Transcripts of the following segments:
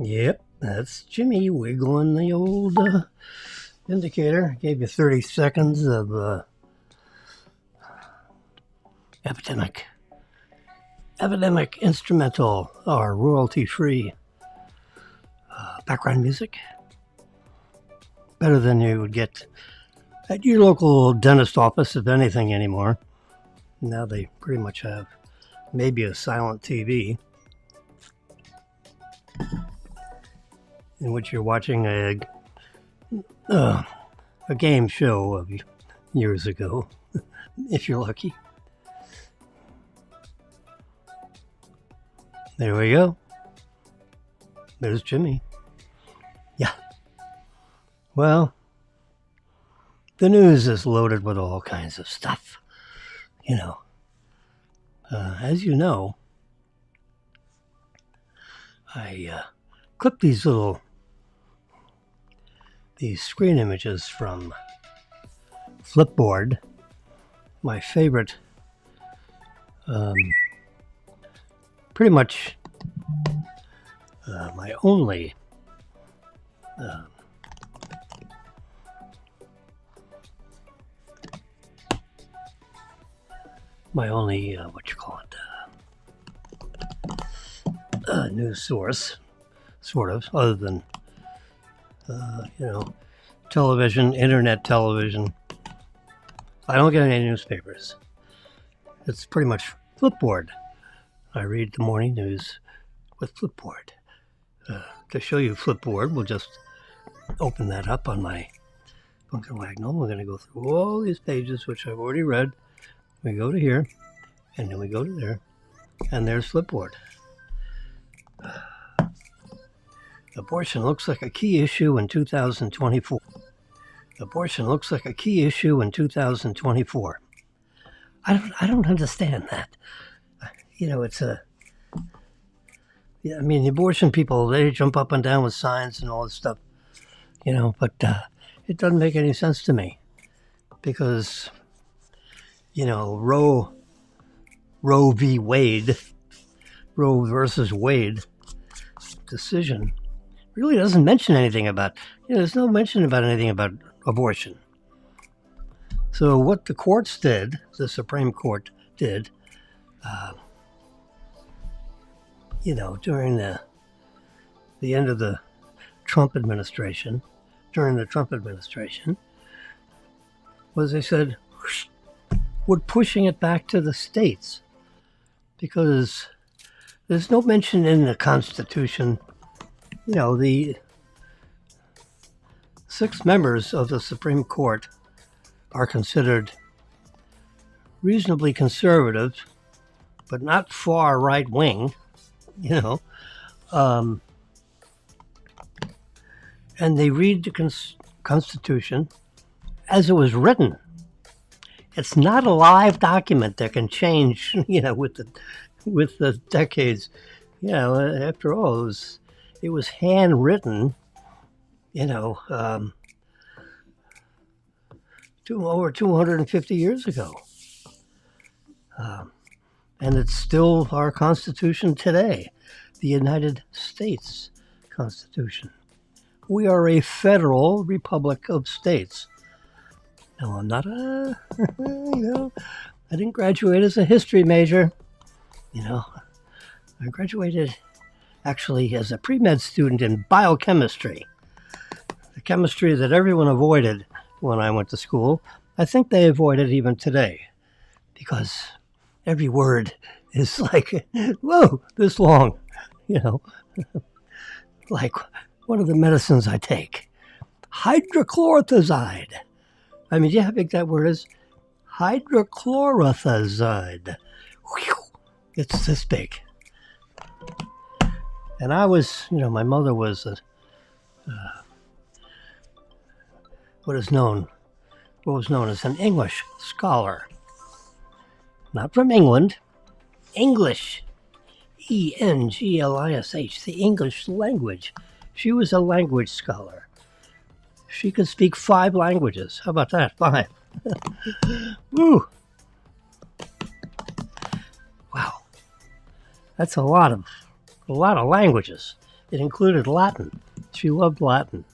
Yep, that's Jimmy wiggling the old indicator. Gave you 30 seconds of epidemic instrumental or royalty-free background music. Better than you would get at your local dentist office, if anything, anymore. Now they pretty much have maybe a silent TV in which you're watching a game show of years ago, if you're lucky. There we go. There's Jimmy. Yeah. Well, the news is loaded with all kinds of stuff. You know, as you know, I clipped these screen images from Flipboard, my favorite, pretty much my only news source, sort of, other than television, internet television. I don't get any newspapers. It's pretty much Flipboard. I read the morning news with Flipboard. To show you Flipboard, we'll just open that up on my Bunker Wagnall. We're going to go through all these pages, which I've already read. We go to here, and then we go to there, and there's Flipboard. Abortion looks like a key issue in 2024. Abortion looks like a key issue in 2024. I don't understand that. It's a... Yeah, I mean, the abortion people, they jump up and down with signs and all this stuff, but it doesn't make any sense to me because, Roe v. Wade, Roe versus Wade decision really doesn't mention anything about, there's no mention about anything about abortion. So what the courts did, the Supreme Court did, during the end of the Trump administration, was they said, we're pushing it back to the states because there's no mention in the Constitution. The 6 members of the Supreme Court are considered reasonably conservative, but not far right-wing, and they read the Constitution as it was written. It's not a live document that can change, with the decades. After all, it was handwritten, over 250 years ago. And it's still our Constitution today, the United States Constitution. We are a federal republic of states. Now, I'm not I didn't graduate as a history major. I graduated actually as a pre-med student in biochemistry, the chemistry that everyone avoided when I went to school. I think they avoid it even today because every word is like, whoa, this long, like one of the medicines I take, hydrochlorothiazide. I mean, do you know how big that word is? Hydrochlorothiazide. Whew, it's this big. And I was, my mother was what was known as an English scholar. Not from England, English, English, the English language. She was a language scholar. She could speak 5 languages. How about that? 5. Woo! Wow. That's a lot of languages. It included Latin. She loved Latin.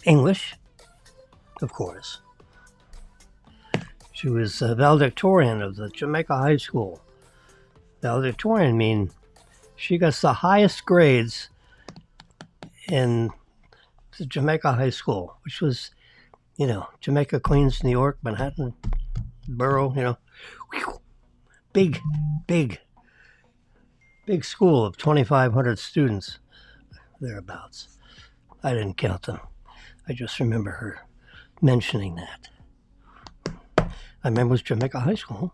English, of course. She was a valedictorian of the Jamaica High School. Valedictorian mean she got the highest grades in the Jamaica High School, which was, Jamaica, Queens, New York, Manhattan, borough, big school of 2,500 students, thereabouts. I didn't count them. I just remember her mentioning that. I remember it was Jamaica High School.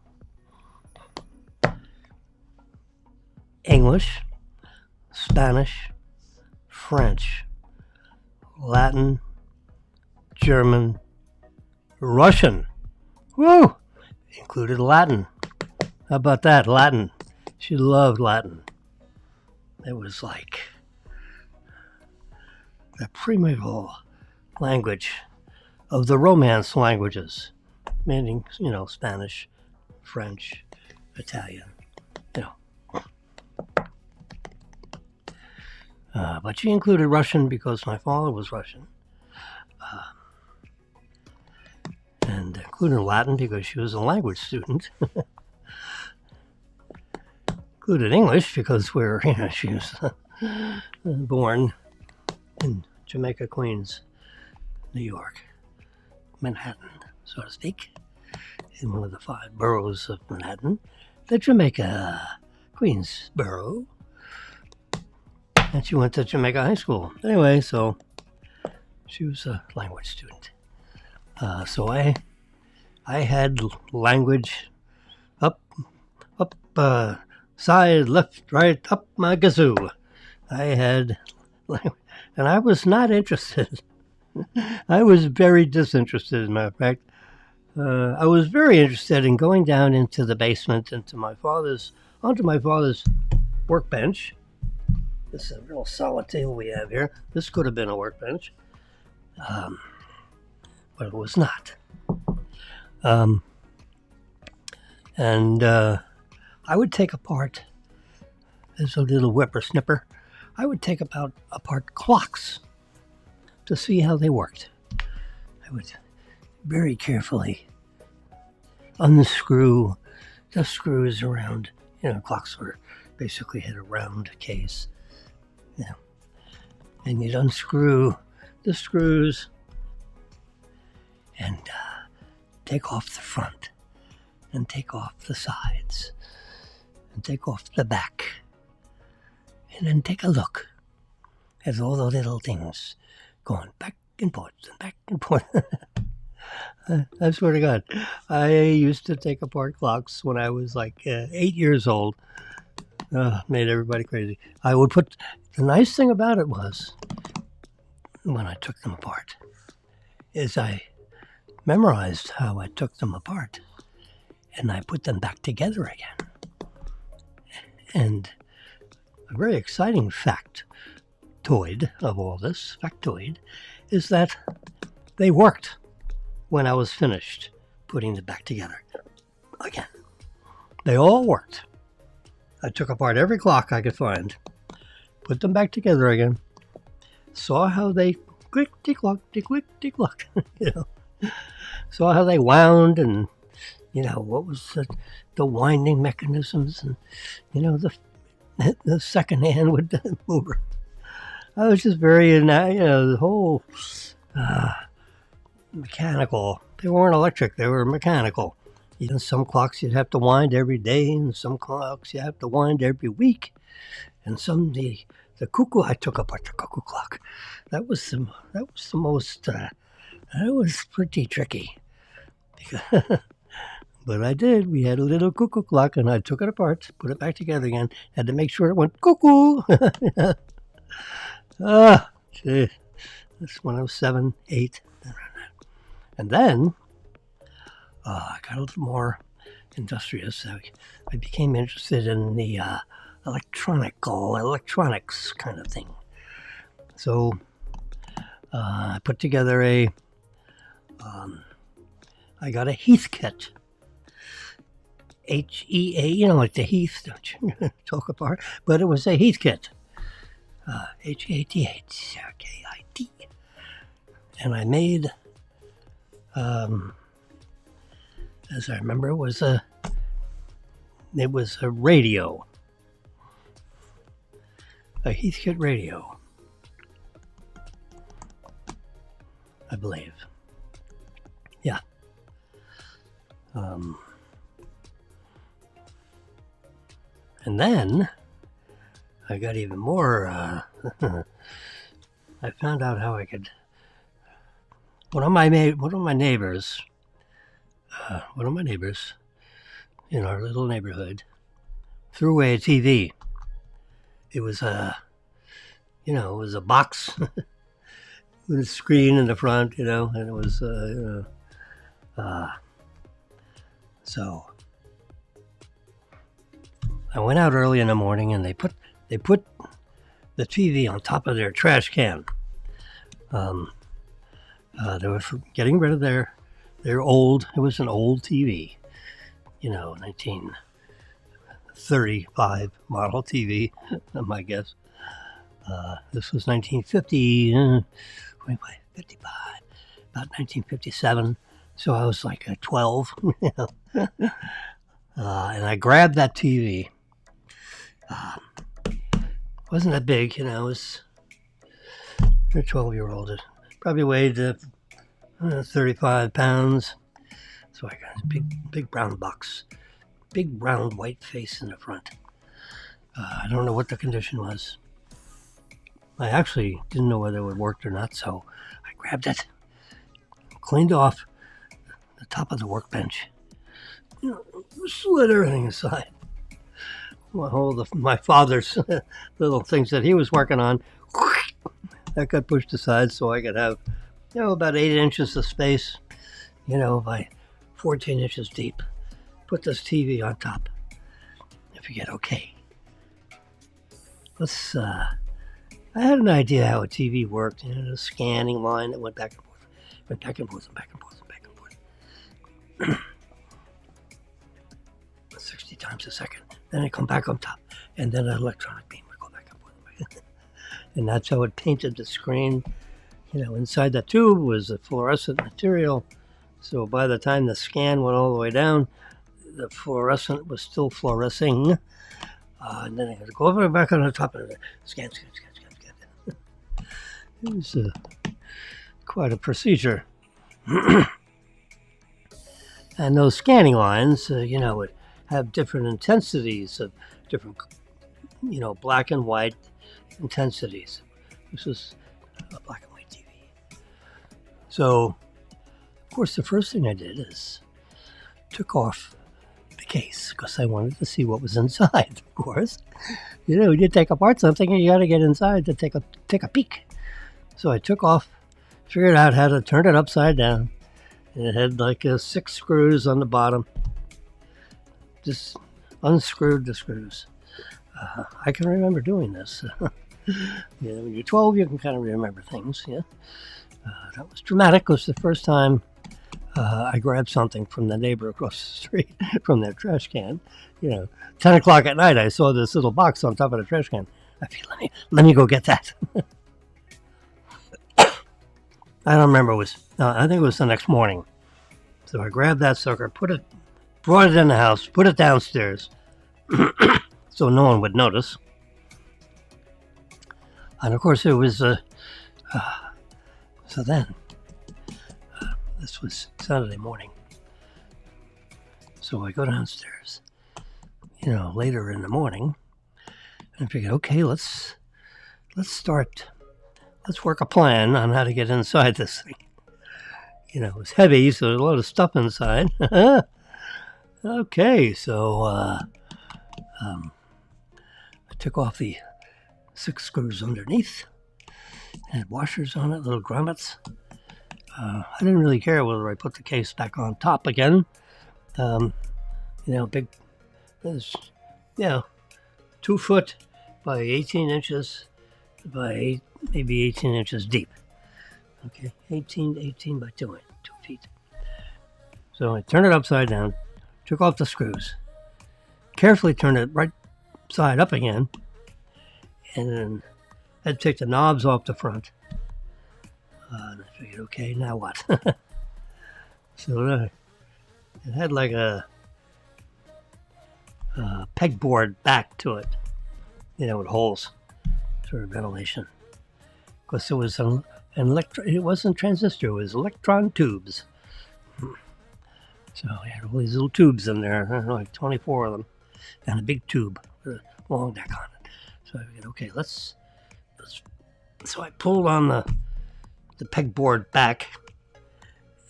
English, Spanish, French, Latin, German, Russian. Woo! Included Latin. How about that? Latin. She loved Latin. It was like the primeval language of the Romance languages, meaning, Spanish, French, Italian, But she included Russian because my father was Russian. And included Latin because she was a language student. Included English because she was born in Jamaica, Queens, New York, Manhattan, so to speak, in one of the 5 boroughs of Manhattan, the Jamaica, Queens borough. And she went to Jamaica High School. Anyway, so she was a language student. So I had language up, side, left, right, up my gazoo. I had language, and I was not interested. I was very disinterested, as a matter of fact. I was very interested in going down into the basement, onto my father's workbench. This is a real solid table we have here. This could have been a workbench, but it was not. I would take apart, as a little whippersnipper, I would take apart clocks to see how they worked. I would very carefully unscrew the screws around. Clocks basically had a round case. And you'd unscrew the screws and take off the front and take off the sides and take off the back and then take a look at all the little things going back and forth and back and forth. I swear to God, I used to take apart clocks when I was like 8 years old. Made everybody crazy. The nice thing about it was, when I took them apart, is I memorized how I took them apart, and I put them back together again. And a very exciting factoid of all this, is that they worked when I was finished putting them back together again. They all worked. I took apart every clock I could find, put them back together again, saw how they click-de-clock, de-click-de-clock, saw how they wound and, what was the winding mechanisms and, the second hand with the mover. I was just very, the whole mechanical. They weren't electric, they were mechanical. Some clocks you'd have to wind every day, and some clocks you have to wind every week. And the cuckoo, I took apart the cuckoo clock. That was the most, that was pretty tricky. But I did. We had a little cuckoo clock, and I took it apart, put it back together again, had to make sure it went cuckoo. Gee. That's when I was 7, 8. And then I got a little more industrious. I became interested in the electronics kind of thing. So I put together I got a Heathkit. H-E-A, like the Heath, don't you? Talk apart. But it was a Heath kit. H-A-T-H-K-I-T. And I made, as I remember, it was a radio. A Heathkit radio, I believe. Yeah. And then I got even more. I found out how I could. One of my neighbors in our little neighborhood threw away a TV. It was a box with a screen in the front, and it was, so I went out early in the morning, and they put the TV on top of their trash can. They were getting rid of their old. It was an old TV, 1935 model TV, my guess. This was 1950, 55, about 1957. So I was like 12, and I grabbed that TV. Wasn't that big, it was a 12-year-old. It probably weighed 35 pounds. So I got a big brown box, big round white face in the front. I don't know what the condition was. I actually didn't know whether it would work or not, so I grabbed it, cleaned off the top of the workbench, slid everything aside. My father's little things that he was working on, that got pushed aside so I could have, about 8 inches of space, by 14 inches deep. Put this TV on top. I figured, okay, let's, I had an idea how a TV worked, a scanning line that went back and forth, and back and forth. 60 times a second. Then it come back on top, and then an electronic beam would go back and forth. And that's how it painted the screen. Inside the tube was a fluorescent material, so by the time the scan went all the way down, the fluorescent was still fluorescing, and then it had to go over and back on the top of it. Scan. It was quite a procedure. And those scanning lines, would have different intensities of different, black and white intensities. This was a black and white TV. So, of course, the first thing I did is took off the case because I wanted to see what was inside, of course. You take apart something and you got to get inside to take a peek. So I took off, figured out how to turn it upside down. And it had like 6 screws on the bottom. Just unscrewed the screws. I can remember doing this. When you're 12, you can kind of remember things. Yeah, that was dramatic. It was the first time I grabbed something from the neighbor across the street from their trash can. 10 o'clock at night, I saw this little box on top of the trash can. I feel, let me go get that. I don't remember. I think it was the next morning. So I grabbed that sucker, brought it in the house, put it downstairs, so no one would notice. And of course, it was. So then, this was Saturday morning. So I go downstairs, later in the morning, and I figured, okay, let's start. Let's work a plan on how to get inside this thing. It was heavy, so there's a lot of stuff inside. Okay, so I took off the 6 screws underneath. It had washers on it, little grommets. I didn't really care whether I put the case back on top again. Big, 2 foot by 18 inches by maybe 18 inches deep. Okay, 18 by 2 feet. So I turned it upside down, took off the screws, carefully turn it right side up again, and then I'd take the knobs off the front. And I figured, okay, now what? So it had like a pegboard back to it, with holes for ventilation. Of course, it was it wasn't transistor, it was electron tubes. So we had all these little tubes in there, like 24 of them, and a big tube with a long neck on it. So I figured, okay, let's. So I pulled on the pegboard back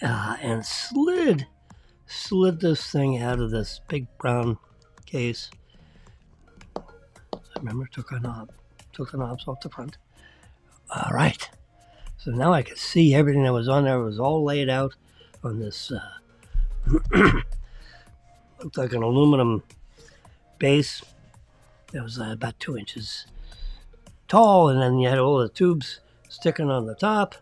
and slid this thing out of this big brown case. I remember took the knobs off the front. All right. So now I could see everything that was on there. It was all laid out on this, looked like an aluminum base that was about 2 inches tall, and then you had all the tubes sticking on the top,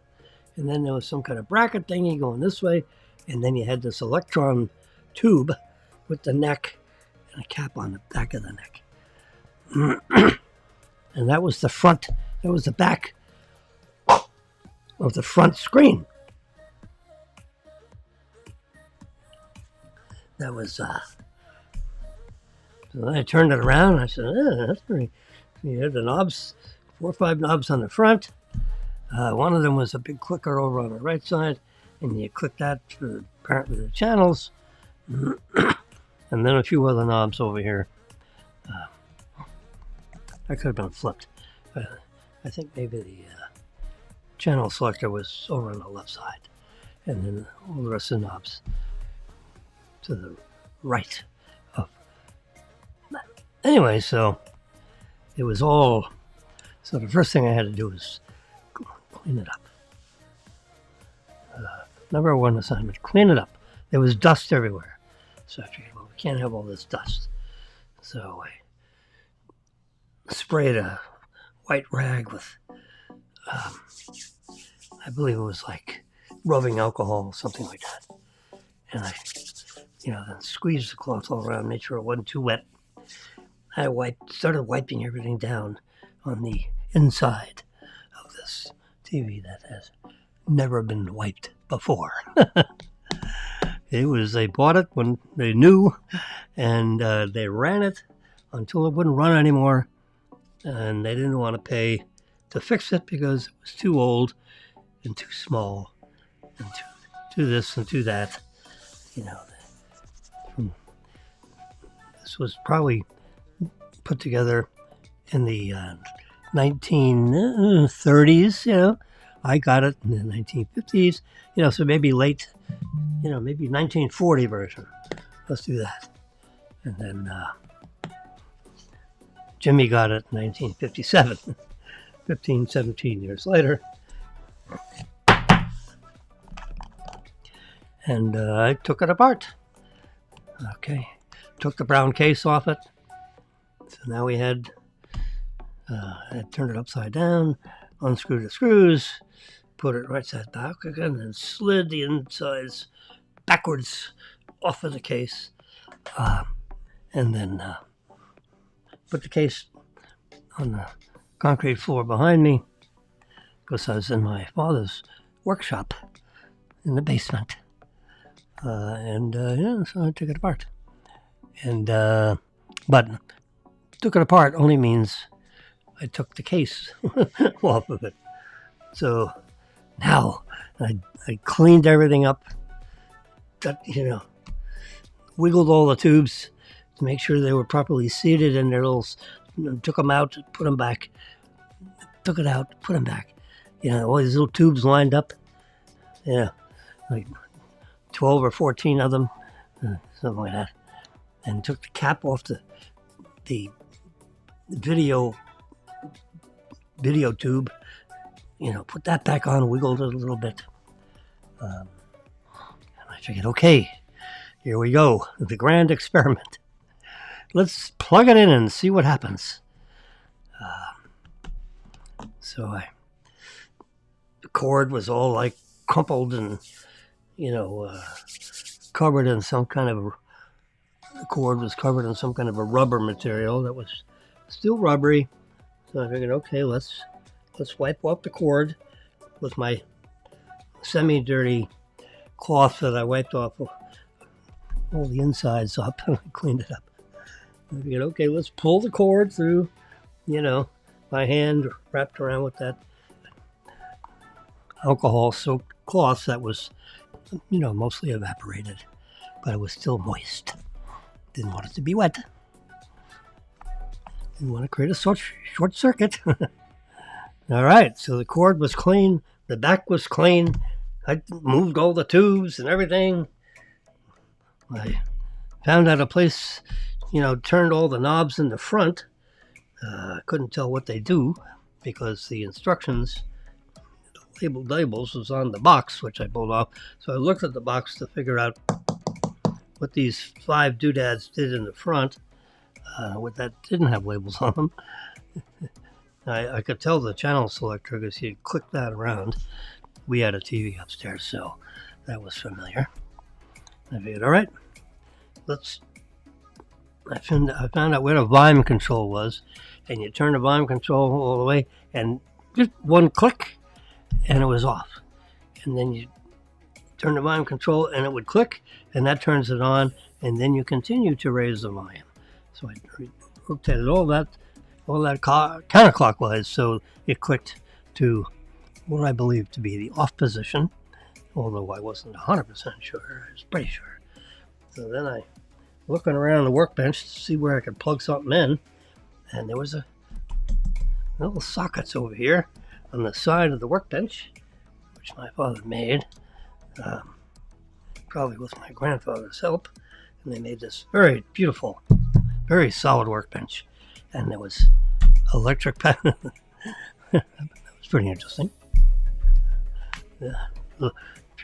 and then there was some kind of bracket thingy going this way, and then you had this electron tube with the neck and a cap on the back of the neck. And that was the front, that was the back of the front screen. That was, so then I turned it around, and I said, that's pretty, you had the knobs, 4 or 5 knobs on the front. One of them was a big clicker over on the right side, and you click that for apparently the channels, and then a few other knobs over here. That could have been flipped. I think maybe the channel selector was over on the left side, and then all the rest of the knobs to the right of that. Anyway, so it was all. So the first thing I had to do was clean it up. Number 1 assignment, clean it up. There was dust everywhere. So I figured, well, we can't have all this dust. So I sprayed a white rag with, I believe it was like rubbing alcohol, something like that. And I, then squeezed the cloth all around, made sure it wasn't too wet. I started wiping everything down on the inside of this TV that has never been wiped before. They bought it when they knew, and they ran it until it wouldn't run anymore, and they didn't want to pay to fix it because it was too old and too small and too this and too that. This was probably put together in the 1930s, I got it in the 1950s, so maybe late, maybe 1940 version. Let's do that. And then Jimmy got it in 1957, 17 years later. And I took it apart. Okay. Took the brown case off it. So now we I turned it upside down, unscrewed the screws, put it right side back again, and slid the insides backwards off of the case. And then put the case on the concrete floor behind me, because I was in my father's workshop in the basement. So I took it apart. And but took it apart only means I took the case off of it. So now I cleaned everything up, wiggled all the tubes to make sure they were properly seated in their little, took them out, put them back, took it out, put them back. All these little tubes lined up, like 12 or 14 of them, something like that. And took the cap off the video tube, put that back on, wiggled it a little bit. And I figured, okay, here we go, the grand experiment. Let's plug it in and see what happens. So the cord was all like crumpled and, covered in some kind of the cord was covered in some kind of a rubber material that was still rubbery. So I figured, okay, let's wipe off the cord with my semi-dirty cloth that I wiped off all the insides up and I cleaned it up. I figured, okay, let's pull the cord through, my hand wrapped around with that alcohol-soaked cloth that was, mostly evaporated, but it was still moist. Didn't want it to be wet. Didn't want to create a short circuit. All right, so the cord was clean. The back was clean. I moved all the tubes and everything. I found out a place, turned all the knobs in the front. Couldn't tell what they do because the instructions, labels was on the box, which I pulled off. So I looked at the box to figure out what these 5 doodads did in the front, what that didn't have labels on them. I could tell the channel selector because he had clicked that around. We had a TV upstairs, so that was familiar. I figured, all right, I found out where the volume control was, and you turn the volume control all the way, and just one click, and it was off. And then you turn the volume control, and it would click, and that turns it on, and then you continue to raise the volume. So I rotated all that counterclockwise, so it clicked to what I believe to be the off position, although I wasn't 100% sure. I was pretty sure. So then I looking around the workbench to see where I could plug something in, and there was a little sockets over here on the side of the workbench, which my father made, probably with my grandfather's help, and they made this very beautiful, very solid workbench, and there was electric panel. That was pretty interesting. If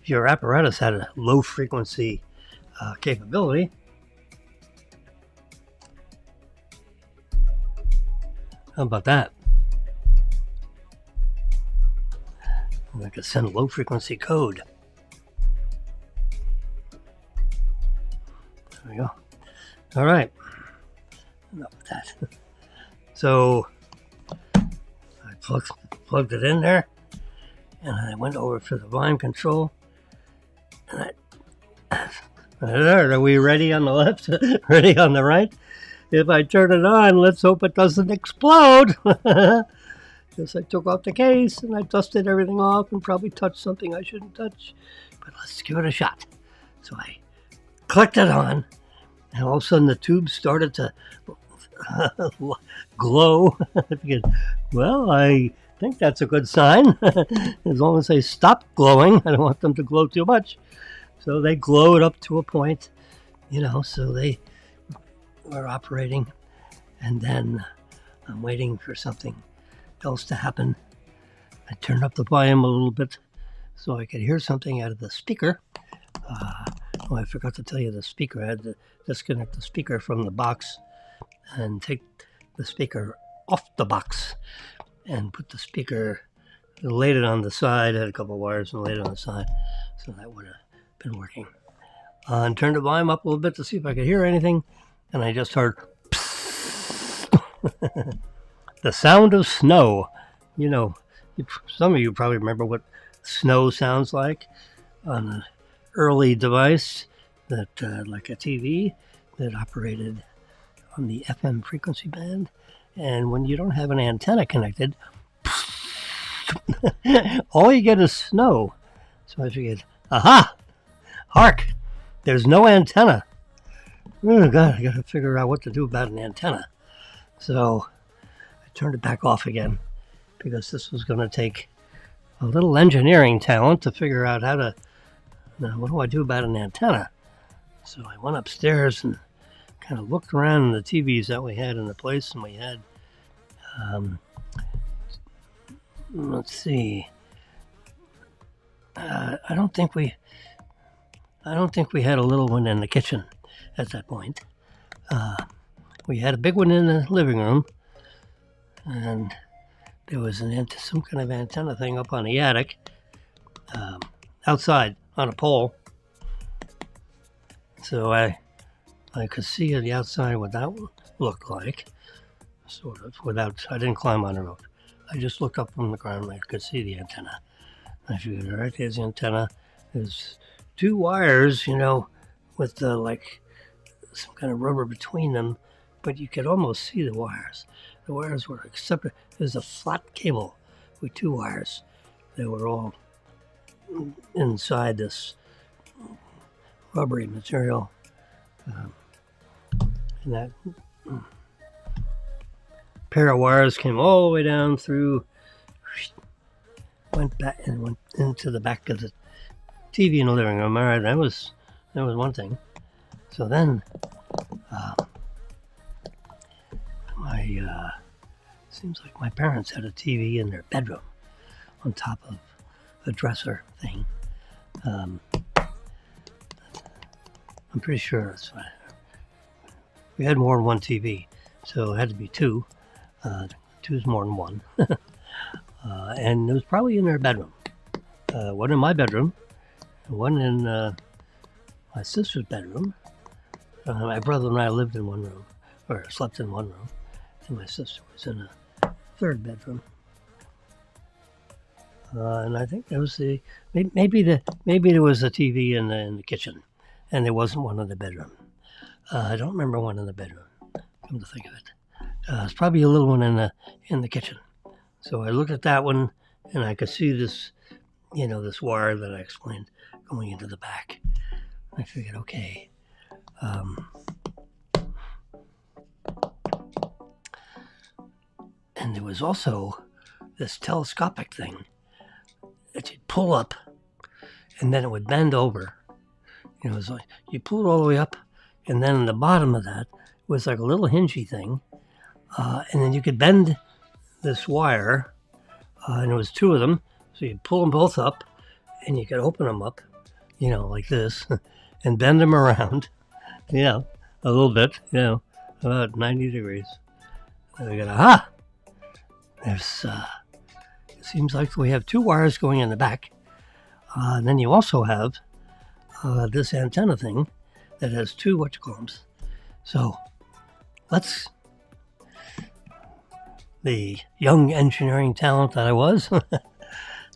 your apparatus had a low frequency capability, how about that? I could send low frequency code. There we go. All right. Enough of that. So I plugged it in there, and I went over to the volume control, and are we ready on the left? Ready on the right? If I turn it on, let's hope it doesn't explode. Because I took off the case and I dusted everything off and probably touched something I shouldn't touch. But let's give it a shot. So I clicked it on, and all of a sudden the tube started to glow. I figured, well, I think that's a good sign. As long as they stop glowing. I don't want them to glow too much. So they glowed up to a point, so they were operating. And then I'm waiting for something else to happen. I turned up the volume a little bit so I could hear something out of the speaker. I forgot to tell you the speaker. I had to disconnect the speaker from the box and take the speaker off the box and put the speaker, laid it on the side. I had a couple of wires and laid it on the side, so that would have been working. And turned the volume up a little bit to see if I could hear anything, and I just heard the sound of snow. Some of you probably remember what snow sounds like on an early device that, like a TV, that operated on the FM frequency band. And when you don't have an antenna connected, all you get is snow. So I figured, aha, hark, there's no antenna. Oh God, I got to figure out what to do about an antenna. So I turned it back off again because this was going to take a little engineering talent to figure out how to, what do I do about an antenna? So I went upstairs and kind of looked around the TVs that we had in the place, and we had, let's see, I don't think we had a little one in the kitchen at that point. We had a big one in the living room, and there was some kind of antenna thing up on the attic, outside on a pole. So I could see on the outside what that looked like, sort of, I didn't climb on the roof. I just looked up from the ground and I could see the antenna. I figured, all right, there's the antenna. There's two wires, with like some kind of rubber between them, but you could almost see the wires. The wires were separate. There's a flat cable with two wires. They were all inside this rubbery material. And that pair of wires came all the way down through, went back and went into the back of the TV in the living room. All right, that was one thing. So then, seems like my parents had a TV in their bedroom on top of a dresser thing. I'm pretty sure that's why. We had more than one TV, so it had to be two. Two is more than one. And it was probably in their bedroom. One in my bedroom, one in my sister's bedroom. My brother and I lived in one room, or slept in one room, and my sister was in a third bedroom. And I think there was maybe there was a TV in the kitchen, and there wasn't one in the bedroom. I don't remember one in the bedroom. Come to think of it, it's probably a little one in the kitchen. So I looked at that one, and I could see this, this wire that I explained going into the back. I figured, okay. And there was also this telescopic thing that you'd pull up, and then it would bend over. It was like you pull it all the way up, and then in the bottom of that was like a little hingy thing, and then you could bend this wire, and there was two of them, so you'd pull them both up, and you could open them up, like this, and bend them around, a little bit, about 90 degrees. And we got, aha! There's, it seems like we have two wires going in the back, and then you also have this antenna thing that has two whatchamacallits. So the young engineering talent that I was,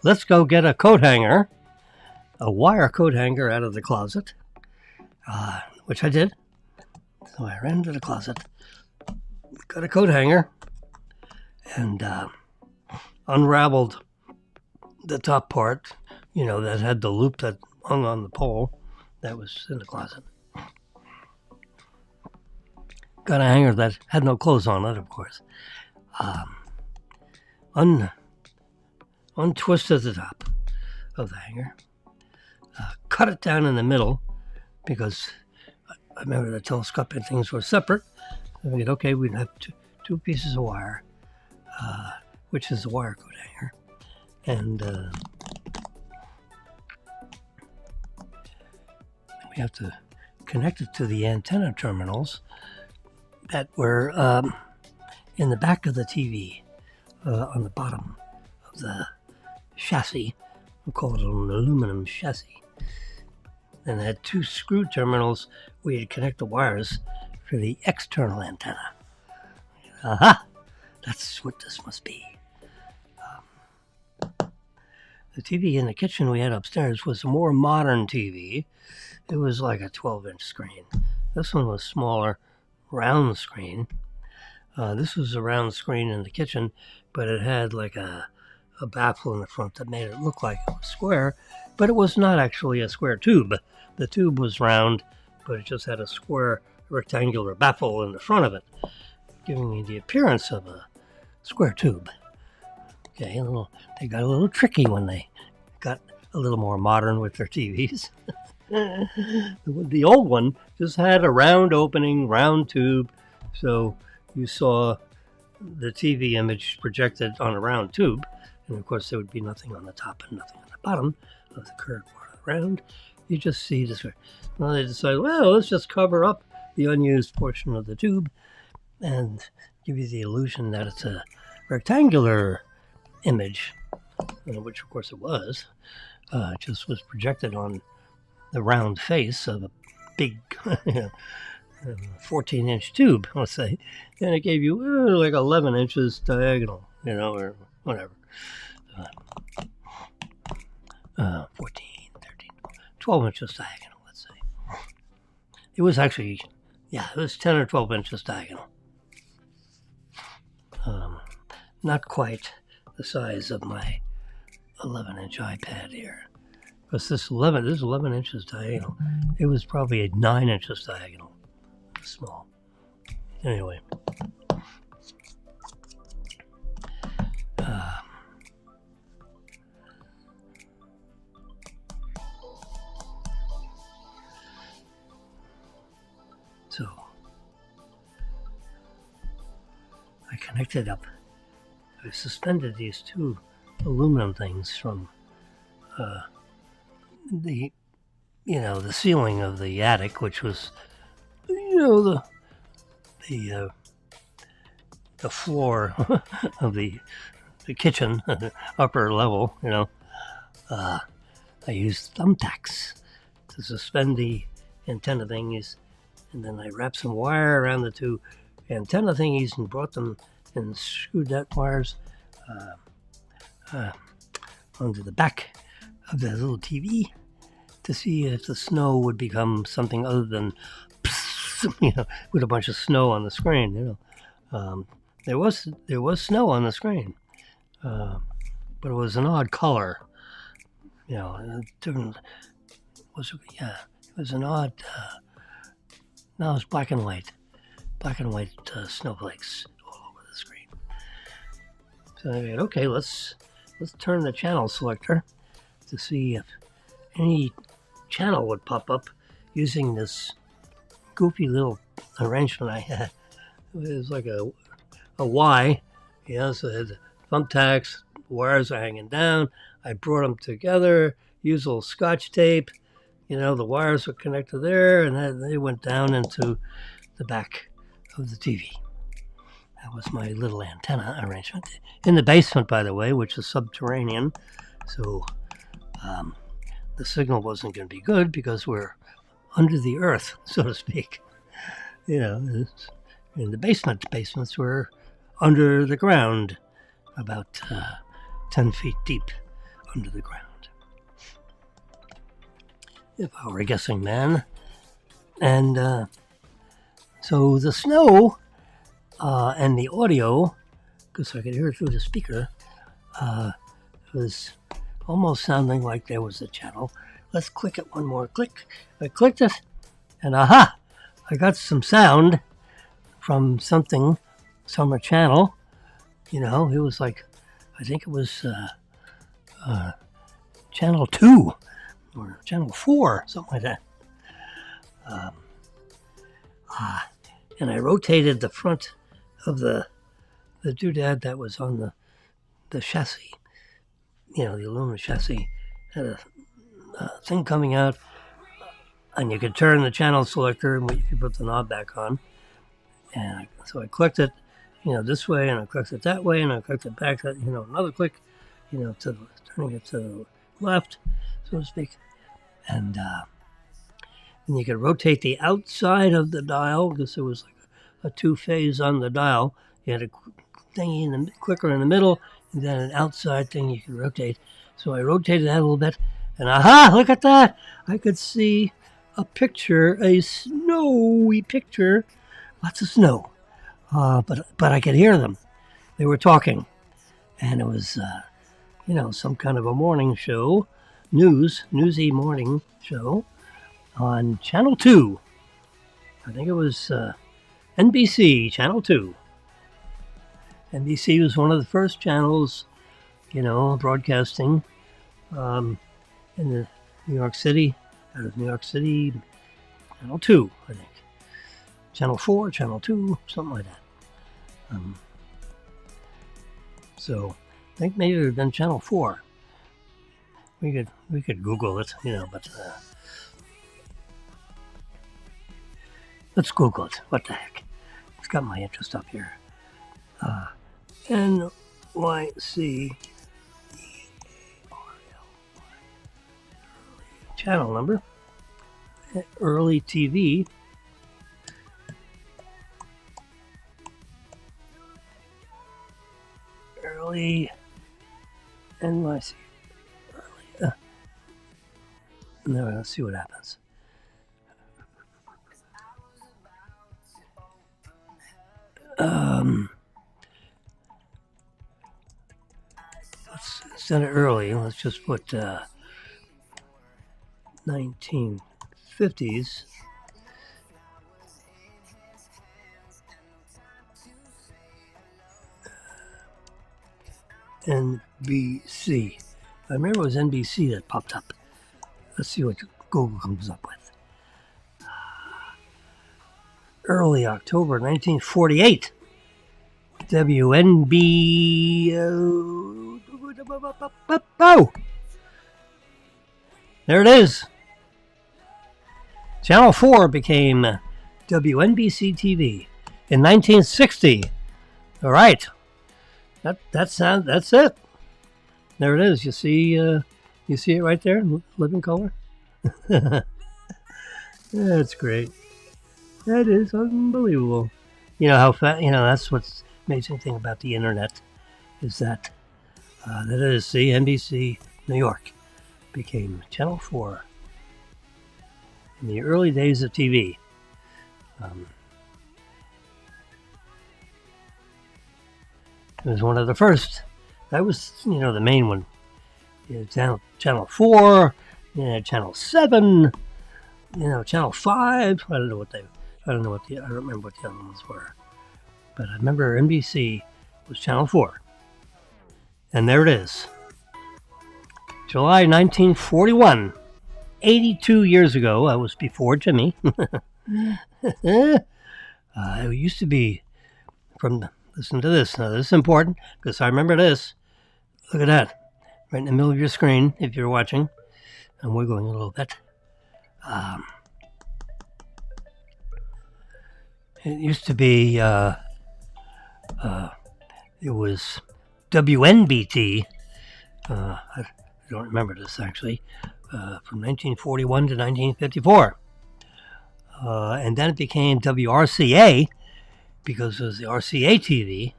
let's go get a coat hanger, a wire coat hanger out of the closet, which I did. So I ran to the closet, got a coat hanger, and unraveled the top part, that had the loop that hung on the pole that was in the closet. Got a hanger that had no clothes on it, of course. Untwisted the top of the hanger, cut it down in the middle, because I remember the telescopic things were separate. I figured, okay, we'd have two pieces of wire, which is the wire coat hanger, and we have to connect it to the antenna terminals that were in the back of the TV, on the bottom of the chassis. We'll call it an aluminum chassis. And it had two screw terminals where you connect the wires for the external antenna. Aha! That's what this must be. The TV in the kitchen we had upstairs was a more modern TV. It was like a 12-inch screen. This one was smaller, round screen. This was a round screen in the kitchen, but it had like a baffle in the front that made it look like it was square, but it was not actually a square tube. The tube was round, but it just had a square rectangular baffle in the front of it, giving me the appearance of a square tube. Okay, they got a little tricky when they got a little more modern with their TVs. The old one just had a round opening, round tube, so you saw the TV image projected on a round tube, and of course there would be nothing on the top and nothing on the bottom of the curved part of the round. You just see this. Well, they decided, well, let's just cover up the unused portion of the tube and give you the illusion that it's a rectangular image, which of course it was. It just was projected on the round face of a big 14-inch tube, let's say, and it gave you like 11 inches diagonal, or whatever. 14, 13, 12 inches diagonal, let's say. It was actually, it was 10 or 12 inches diagonal. Not quite the size of my 11-inch iPad here. Because this is 11 inches diagonal. It was probably 9 inches diagonal. Small. Anyway. So I connected up. I suspended these two aluminum things from the ceiling of the attic, which was the floor of the kitchen, upper level. I used thumbtacks to suspend the antenna thingies, and then I wrapped some wire around the two antenna thingies and brought them and screwed that wires onto the back of the little TV to see if the snow would become something other than with a bunch of snow on the screen. There was snow on the screen, but it was an odd color. Different. It was an odd. No, it was black and white snowflakes all over the screen. So I said, okay, let's turn the channel selector to see if any channel would pop up using this goofy little arrangement I had. It was like a Y, so it had thumbtacks, wires are hanging down. I brought them together, used a little scotch tape. The wires were connected there, and they went down into the back of the TV. That was my little antenna arrangement. In the basement, by the way, which is subterranean, so the signal wasn't going to be good because we're under the earth, so to speak. In the basement. Basements were under the ground, about 10 feet deep under the ground. If I were a guessing man. And so the snow and the audio, because I could hear it through the speaker, was almost sounding like there was a channel. Let's click it one more click. I clicked it, and aha! I got some sound from something, some channel. It was like, I think it was channel 2 or channel 4, something like that. And I rotated the front of the doodad that was on the chassis. The aluminum chassis had a thing coming out, and you could turn the channel selector and you could put the knob back on. And so I clicked it, this way, and I clicked it that way, and I clicked it back, another click, turning it to the left, so to speak. And you could rotate the outside of the dial because there was like a two-phase on the dial. You had a thingy in the clicker in the middle, and then an outside thing you could rotate. So I rotated that a little bit, and aha! Look at that! I could see a picture, a snowy picture, lots of snow. But I could hear them. They were talking, and it was some kind of a morning show, newsy morning show on Channel 2. I think it was NBC, Channel 2. NBC was one of the first channels, broadcasting in the New York City, out of New York City, Channel 2, I think. Channel 4, Channel 2, something like that. So I think maybe it would have been Channel 4. We could Google it, but let's Google it. What the heck? It's got my interest up here. NYC channel number. early TV. Early NYC. No, let's see what happens. Let's set it early. Let's just put 1950s. NBC. I remember it was NBC that popped up. Let's see what Google comes up with. Early October 1948. WNB. Oh! There it is. Channel 4 became WNBC TV in 1960. All right. That's it. There it is. You see it right there, living color. That's great. That is unbelievable. You know how fast. You know that's what's amazing thing about the internet is that that is NBC New York became Channel 4 in the early days of TV. It was one of the first. That was, the main one. Channel 4, Channel 7, Channel 5. I don't remember what the other ones were. But I remember NBC was Channel 4. And there it is. July 1941. 82 years ago. I was before Jimmy. It used to be listen to this. Now, this is important because I remember this. Look at that. Right in the middle of your screen, if you're watching. I'm wiggling a little bit. It used to be, it was WNBT. I don't remember this, actually. From 1941 to 1954. And then it became WRCA because it was the RCA TV.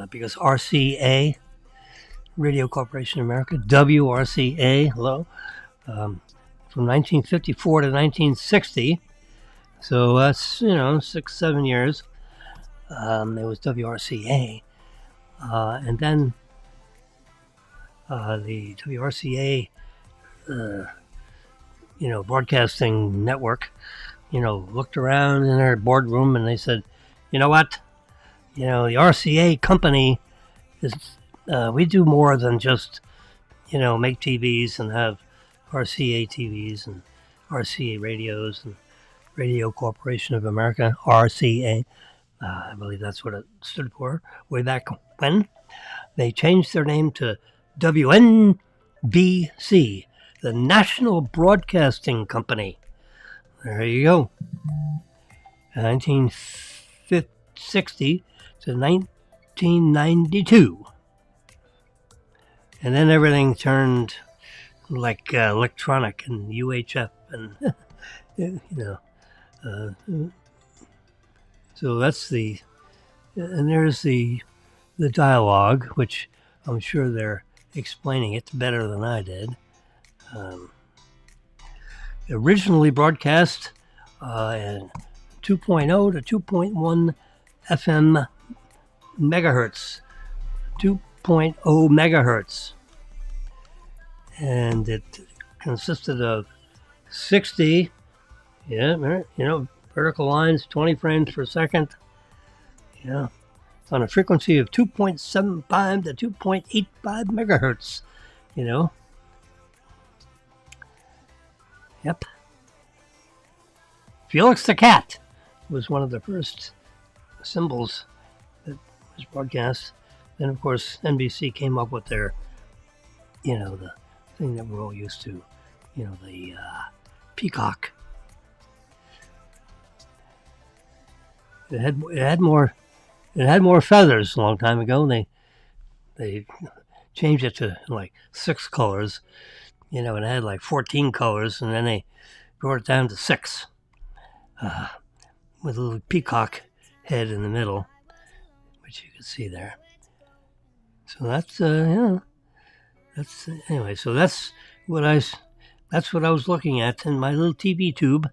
Because RCA, Radio Corporation of America, WRCA, hello, from 1954 to 1960. So that's, 6-7 years. It was WRCA. And then the WRCA, broadcasting network, looked around in their boardroom and they said, you know what? The RCA company is, we do more than just, make TVs and have RCA TVs and RCA radios and Radio Corporation of America, RCA. I believe that's what it stood for way back when. They changed their name to WNBC, the National Broadcasting Company. There you go. 1960 to 1992. And then everything turned like electronic and UHF and, so that's and there's the dialogue, which I'm sure they're explaining it better than I did. Originally broadcast in 2.0 to 2.1 FM megahertz, 2.0 megahertz, and it consisted of 60, vertical lines, 20 frames per second, on a frequency of 2.75 to 2.85 megahertz, Yep. Felix the Cat was one of the first symbols that was broadcast. Then, of course, NBC came up with their, the thing that we're all used to, the peacock. It had more feathers a long time ago. They changed it to like 6 colors. You know, and it had like 14 colors, and then they brought it down to 6, with a little peacock head in the middle, which you can see there. So that's that's anyway. So that's what I was looking at in my little TV tube.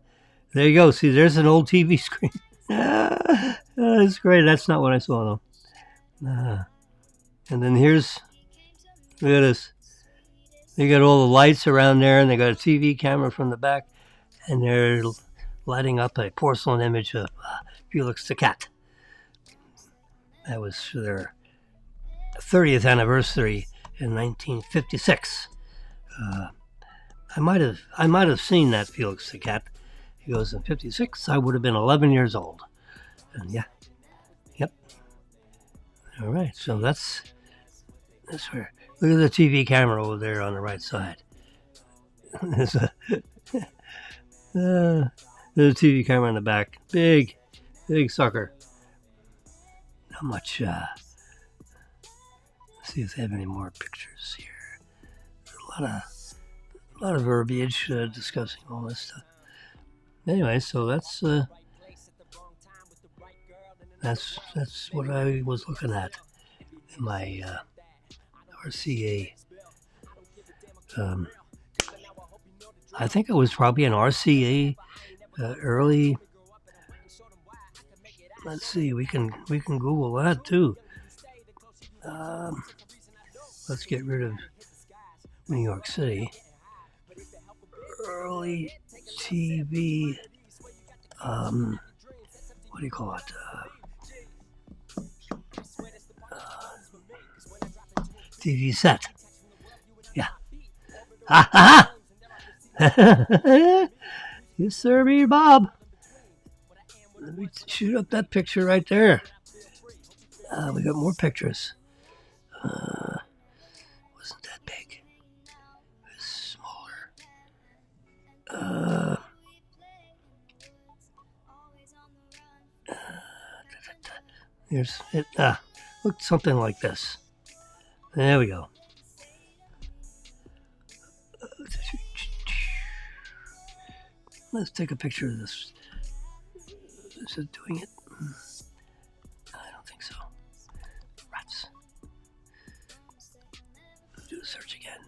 There you go. See, there's an old TV screen. That's great. That's not what I saw though. And then look at this. They got all the lights around there, and they got a TV camera from the back, and they're lighting up a porcelain image of Felix the cat. That was for their 30th anniversary in 1956. I might have seen that Felix the cat. He goes, in 56, I would have been 11 years old. And yeah, yep. All right, so that's where. Look at the TV camera over there on the right side. There's a TV camera in the back. Big sucker. Not much. Let's see if they have any more pictures here. A lot of verbiage discussing all this stuff. Anyway, so that's what I was looking at in my RCA. I think it was probably an RCA early. Let's see, we can Google that too. Let's get rid of New York City. Early TV. What do you call it? TV set. Yeah. Ha ha ha! Yes, sir, me, Bob. Let me shoot up that picture right there. We got more pictures. Wasn't that big? It was smaller. Here's it. Looked something like this. There we go. Let's take a picture of this. Is it doing it? I don't think so. Rats. Do a search again.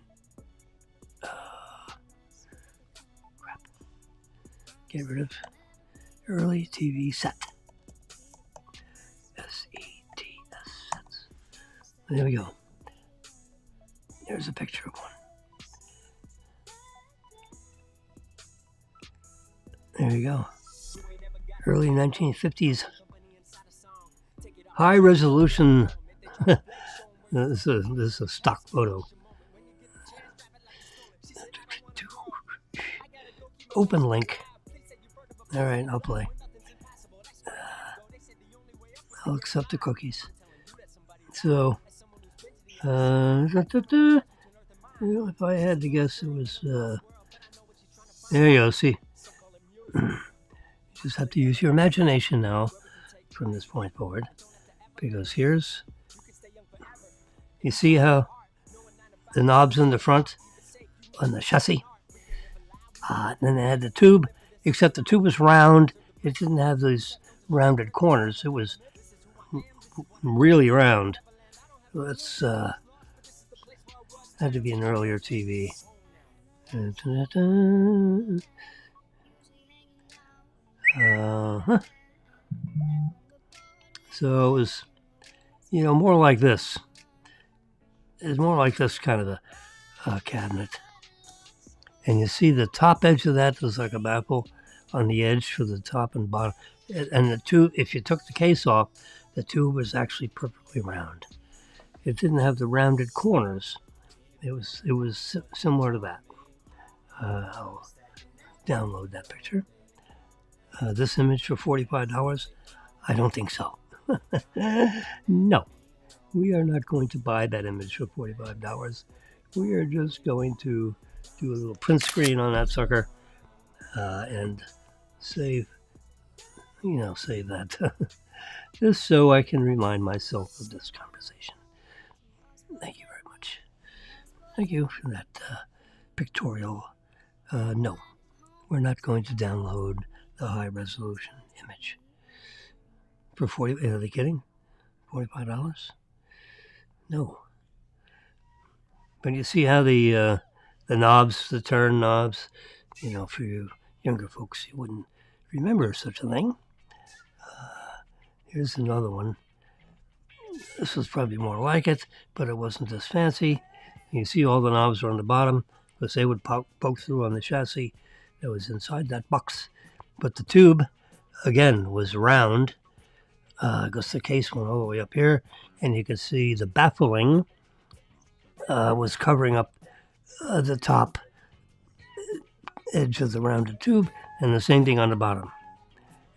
Crap. Get rid of early TV set. SETS sets. There we go. There's a picture of one. There you go. Early 1950s. High resolution. This is a stock photo. Open link. All right, I'll play. I'll accept the cookies. So, if I had to guess, it was. There you go. See. You just have to use your imagination now from this point forward, because you see how the knobs in the front on the chassis, and then they had the tube, except the tube was round. It didn't have these rounded corners. It was really round. That's had to be an earlier TV. So it was, more like this. It's more like this kind of a cabinet. And you see the top edge of that is like a baffle on the edge for the top and bottom. And the tube, if you took the case off, the tube was actually perfectly round. It didn't have the rounded corners. It was similar to that. I'll download that picture. This image for $45? I don't think so. No, we are not going to buy that image for $45. We are just going to do a little print screen on that sucker and save that. Just so I can remind myself of this conversation. Thank you very much. Thank you for that pictorial. No, we're not going to download the high resolution image for 40. Are they kidding? $45? No. But you see how the knobs, the turn knobs, for you younger folks, you wouldn't remember such a thing. Here's another one. This was probably more like it, but it wasn't as fancy. You see all the knobs are on the bottom because they would poke through on the chassis that was inside that box. But the tube, again, was round because the case went all the way up here, and you could see the baffling was covering up the top edge of the rounded tube, and the same thing on the bottom.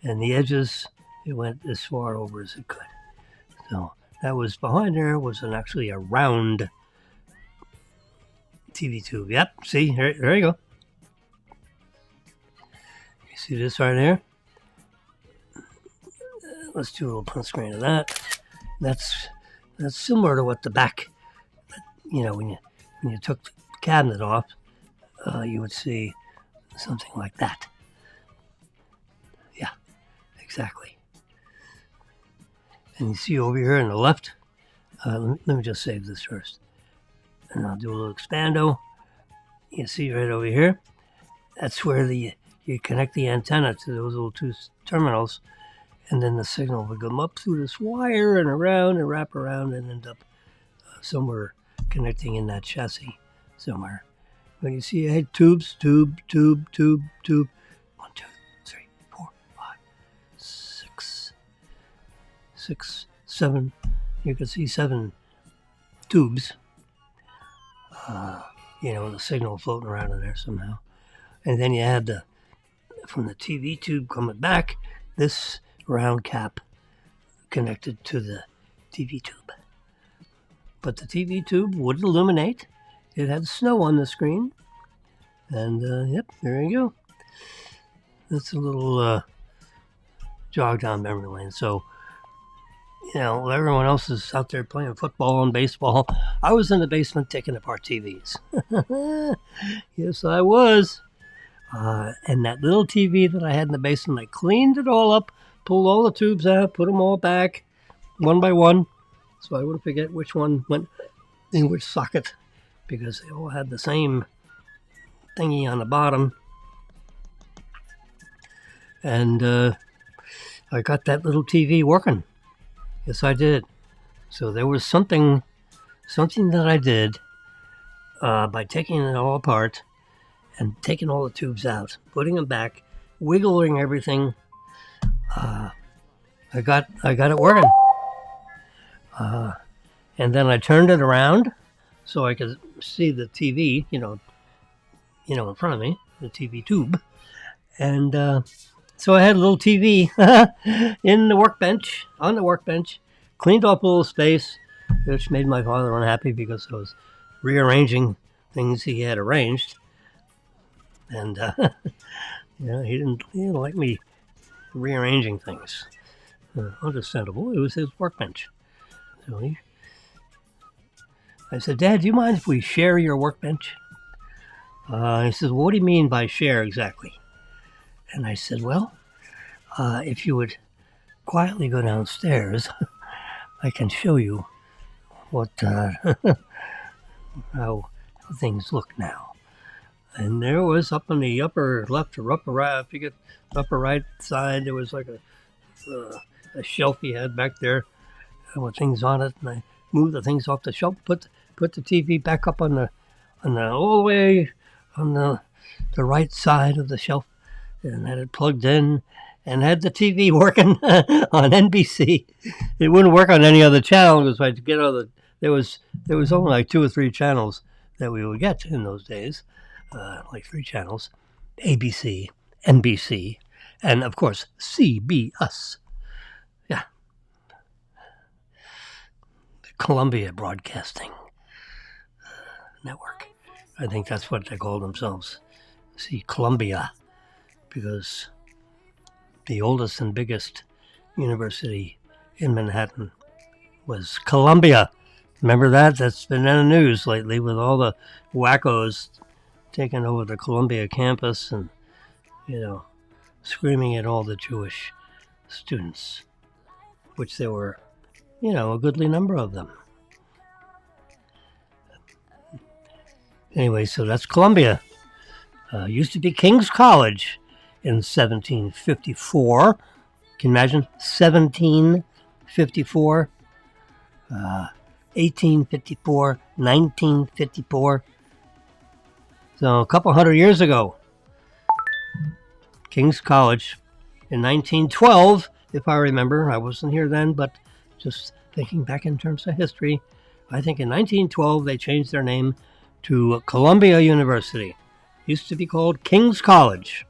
And the edges, it went as far over as it could. So that was behind there was actually a round TV tube. Yep, see, there you go. You see this right here? Let's do a little print screen of that. That's similar to what the back, when you took the cabinet off, you would see something like that. Yeah, exactly. And you see over here on the left, let me just save this first. And I'll do a little expando. You see right over here, that's where you connect the antenna to those little two terminals, and then the signal would come up through this wire and around and wrap around and end up somewhere connecting in that chassis somewhere. When you see, hey, tubes, tube. 1, 2, 3, 4, 5, 6, 7. You can see 7 tubes. The signal floating around in there somehow. And then you had from the TV tube coming back, this round cap connected to the TV tube. But the TV tube would illuminate. It had snow on the screen. And, yep, there you go. That's a little jog down memory lane. So, everyone else is out there playing football and baseball. I was in the basement taking apart TVs. Yes, I was. And that little TV that I had in the basement, I cleaned it all up, pulled all the tubes out, put them all back, one by one, so I wouldn't forget which one went in which socket, because they all had the same thingy on the bottom. And I got that little TV working. Yes, I did. So there was something that I did by taking it all apart and taking all the tubes out, putting them back, wiggling everything. I got it working. And then I turned it around so I could see the TV, in front of me, the TV tube. And so I had a little TV on the workbench, cleaned up a little space, which made my father unhappy because I was rearranging things he had arranged. And, he didn't like me rearranging things. Understandable. It was his workbench. So I said, Dad, do you mind if we share your workbench? He said, well, what do you mean by share exactly? And I said, well, if you would quietly go downstairs, I can show you what how things look now. And there was up on the upper left or upper right, if you get upper right side, there was like a shelf he had back there with things on it. And I moved the things off the shelf, put the TV back up on the all the way on the right side of the shelf, and had it plugged in, and had the TV working on NBC. It wouldn't work on any other channel because I had to get all there was only like 2 or 3 channels that we would get in those days, like 3 channels: ABC, NBC, and of course CBS. Yeah, the Columbia Broadcasting Network. I think that's what they call themselves. See, Columbia, because the oldest and biggest university in Manhattan was Columbia. Remember that? That's been in the news lately with all the wackos taking over the Columbia campus and, screaming at all the Jewish students, which there were, a goodly number of them. Anyway, so that's Columbia. Used to be King's College in 1754. Can you imagine? 1754, 1854, 1954. So a couple hundred years ago, King's College in 1912, if I remember. I wasn't here then, but just thinking back in terms of history, I think in 1912 they changed their name to Columbia University. Used to be called King's College.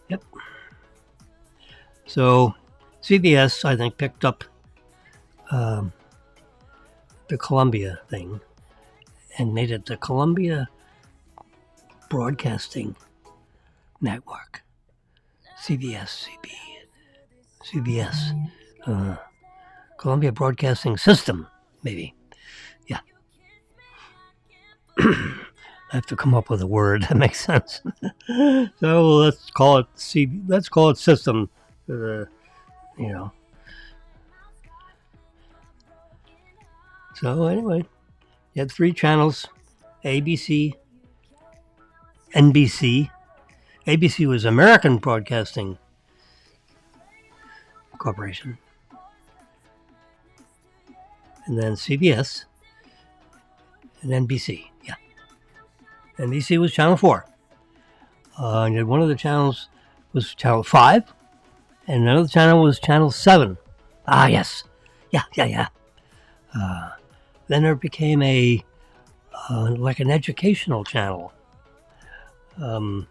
Yep. So CBS, I think, picked up the Columbia thing and made it the Columbia Broadcasting Network. CBS, Columbia Broadcasting System, maybe. Yeah. I have to come up with a word that makes sense. So let's call it system. So anyway, you had 3 channels: ABC, NBC. ABC was American Broadcasting Corporation. And then CBS and NBC. Yeah. NBC was Channel 4. And one of the channels was Channel 5. And another channel was Channel 7. Ah, yes. Yeah. Then there became like an educational channel. And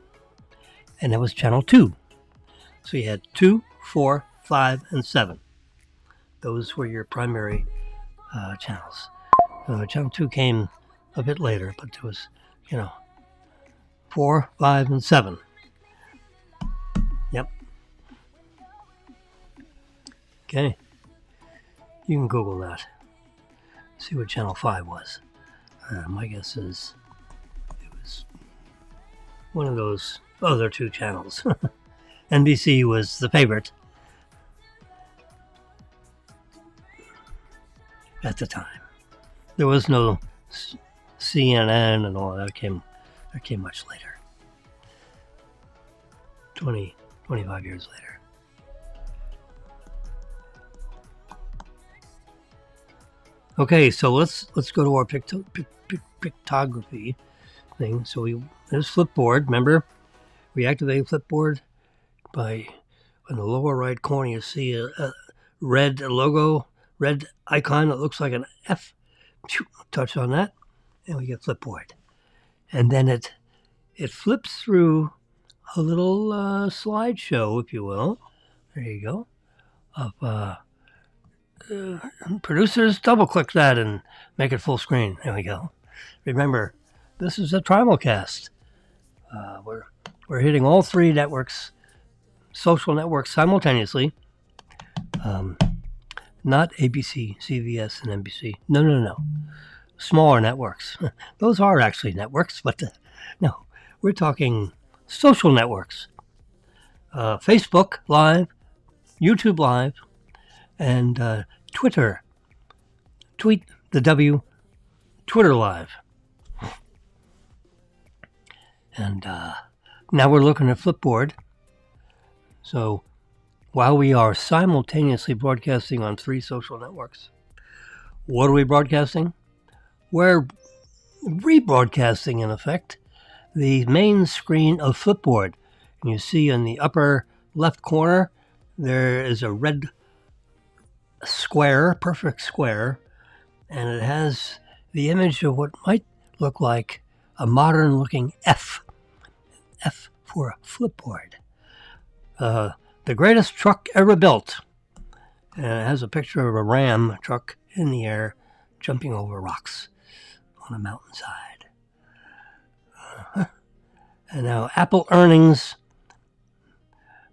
that was Channel 2. So you had 2, 4, 5, and 7. Those were your primary channels. Channel 2 came a bit later, but there was, 4, 5, and 7. Yep. Okay. You can Google that. See what Channel 5 was. My guess is it was one of those other 2 channels. NBC was the favorite at the time. There was no CNN and all that came much later. 25 years later. Okay, so let's go to our pictography thing. So there's Flipboard. Remember, we activate Flipboard by, in the lower right corner, you see a red logo, red icon that looks like an F. Touch on that, and we get Flipboard. And then it flips through a little slideshow, if you will. There you go. Of producers, double-click that and make it full screen. There we go. Remember, this is a Simulcast. We're hitting all 3 networks, social networks simultaneously. Not ABC, CBS, and NBC. No. Smaller networks. Those are actually networks, but no. We're talking social networks. Facebook Live, YouTube Live, and Twitter. Tweet the W, Twitter Live. And now we're looking at Flipboard. So while we are simultaneously broadcasting on 3 social networks, what are we broadcasting? We're rebroadcasting, in effect, the main screen of Flipboard. And you see in the upper left corner, there is a red square, perfect square, and it has the image of what might look like a modern-looking F for Flipboard. The greatest truck ever built. And it has a picture of a Ram truck in the air jumping over rocks on a mountainside. And now Apple earnings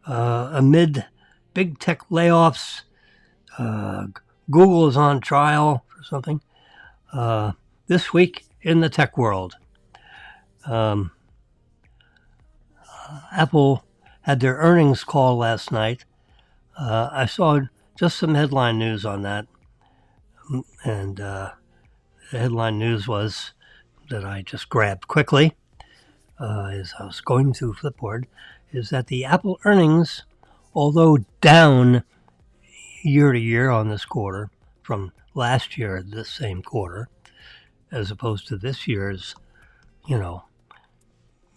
amid big tech layoffs. Google is on trial for something. This week in the tech world. Um, Apple had their earnings call last night. I saw just some headline news on that, and the headline news was that I just grabbed quickly as I was going through Flipboard, is that the Apple earnings, although down year to year on this quarter from last year, this same quarter, as opposed to this year's,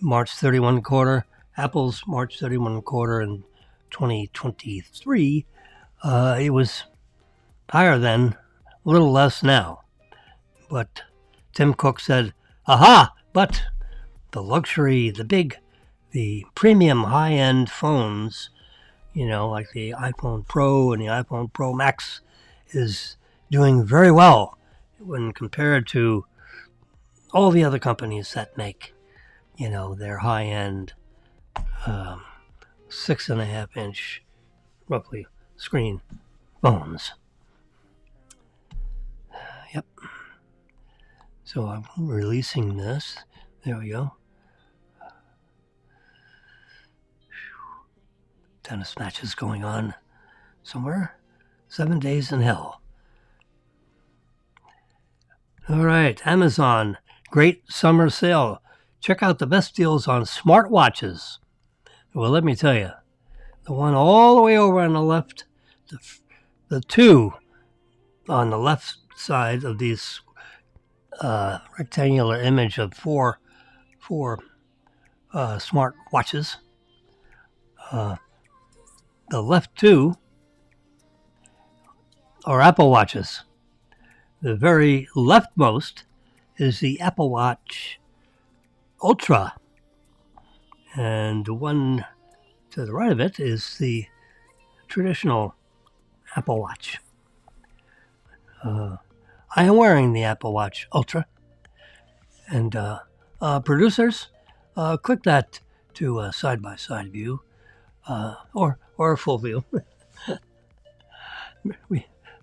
March 31 quarter, Apple's March 31 quarter in 2023, it was higher then, a little less now. But Tim Cook said, aha, but the luxury, the premium high-end phones, like the iPhone Pro and the iPhone Pro Max, is doing very well when compared to all the other companies that make, their high-end 6.5-inch, roughly, screen phones. Yep. So I'm releasing this. There we go. Tennis matches going on somewhere. 7 days in hell. All right, Amazon. Great summer sale. Check out the best deals on smartwatches. Well, let me tell you, the one all the way over on the left, the two on the left side of these rectangular image of four smart watches. The left two are Apple Watches. The very leftmost is the Apple Watch Ultra. And the one to the right of it is the traditional Apple Watch. I am wearing the Apple Watch Ultra. And producers, click that to a side-by-side view or a full view.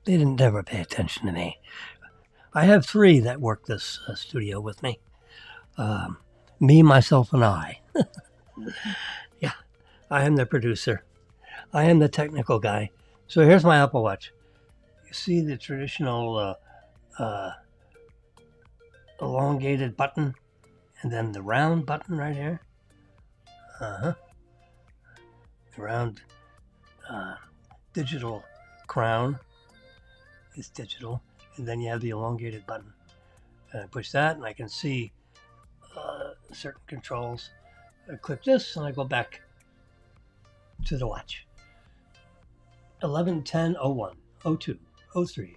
They didn't never pay attention to me. I have 3 that work this studio with me. Me, myself, and I. Yeah, I am the producer. I am the technical guy. So here's my Apple Watch. You see the traditional elongated button and then the round button right here? The round digital crown is digital. And then you have the elongated button. And I push that and I can see certain controls. I click this and I go back to the watch. 11, 10, 01, 02, 03.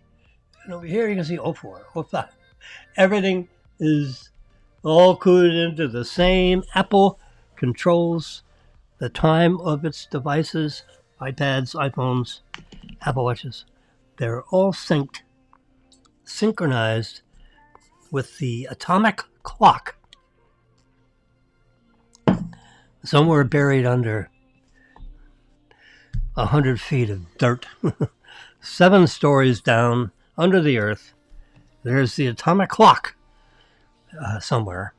And over here you can see 04, 05. Everything is all coded into the same. Apple controls the time of its devices, iPads, iPhones, Apple Watches. They're all synchronized with the atomic clock. Somewhere buried under 100 feet of dirt, 7 stories down under the earth, there's the atomic clock somewhere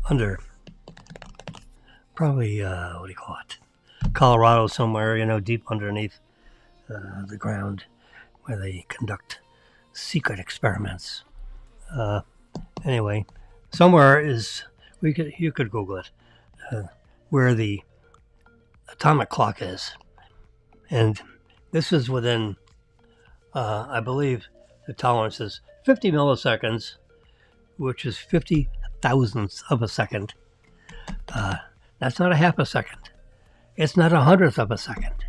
under, probably, Colorado somewhere, deep underneath the ground where they conduct secret experiments. Anyway, somewhere is, you could Google it, where the atomic clock is. And this is within, I believe the tolerance is 50 milliseconds, which is 50 thousandths of a second. That's not a half a second. It's not a hundredth of a second.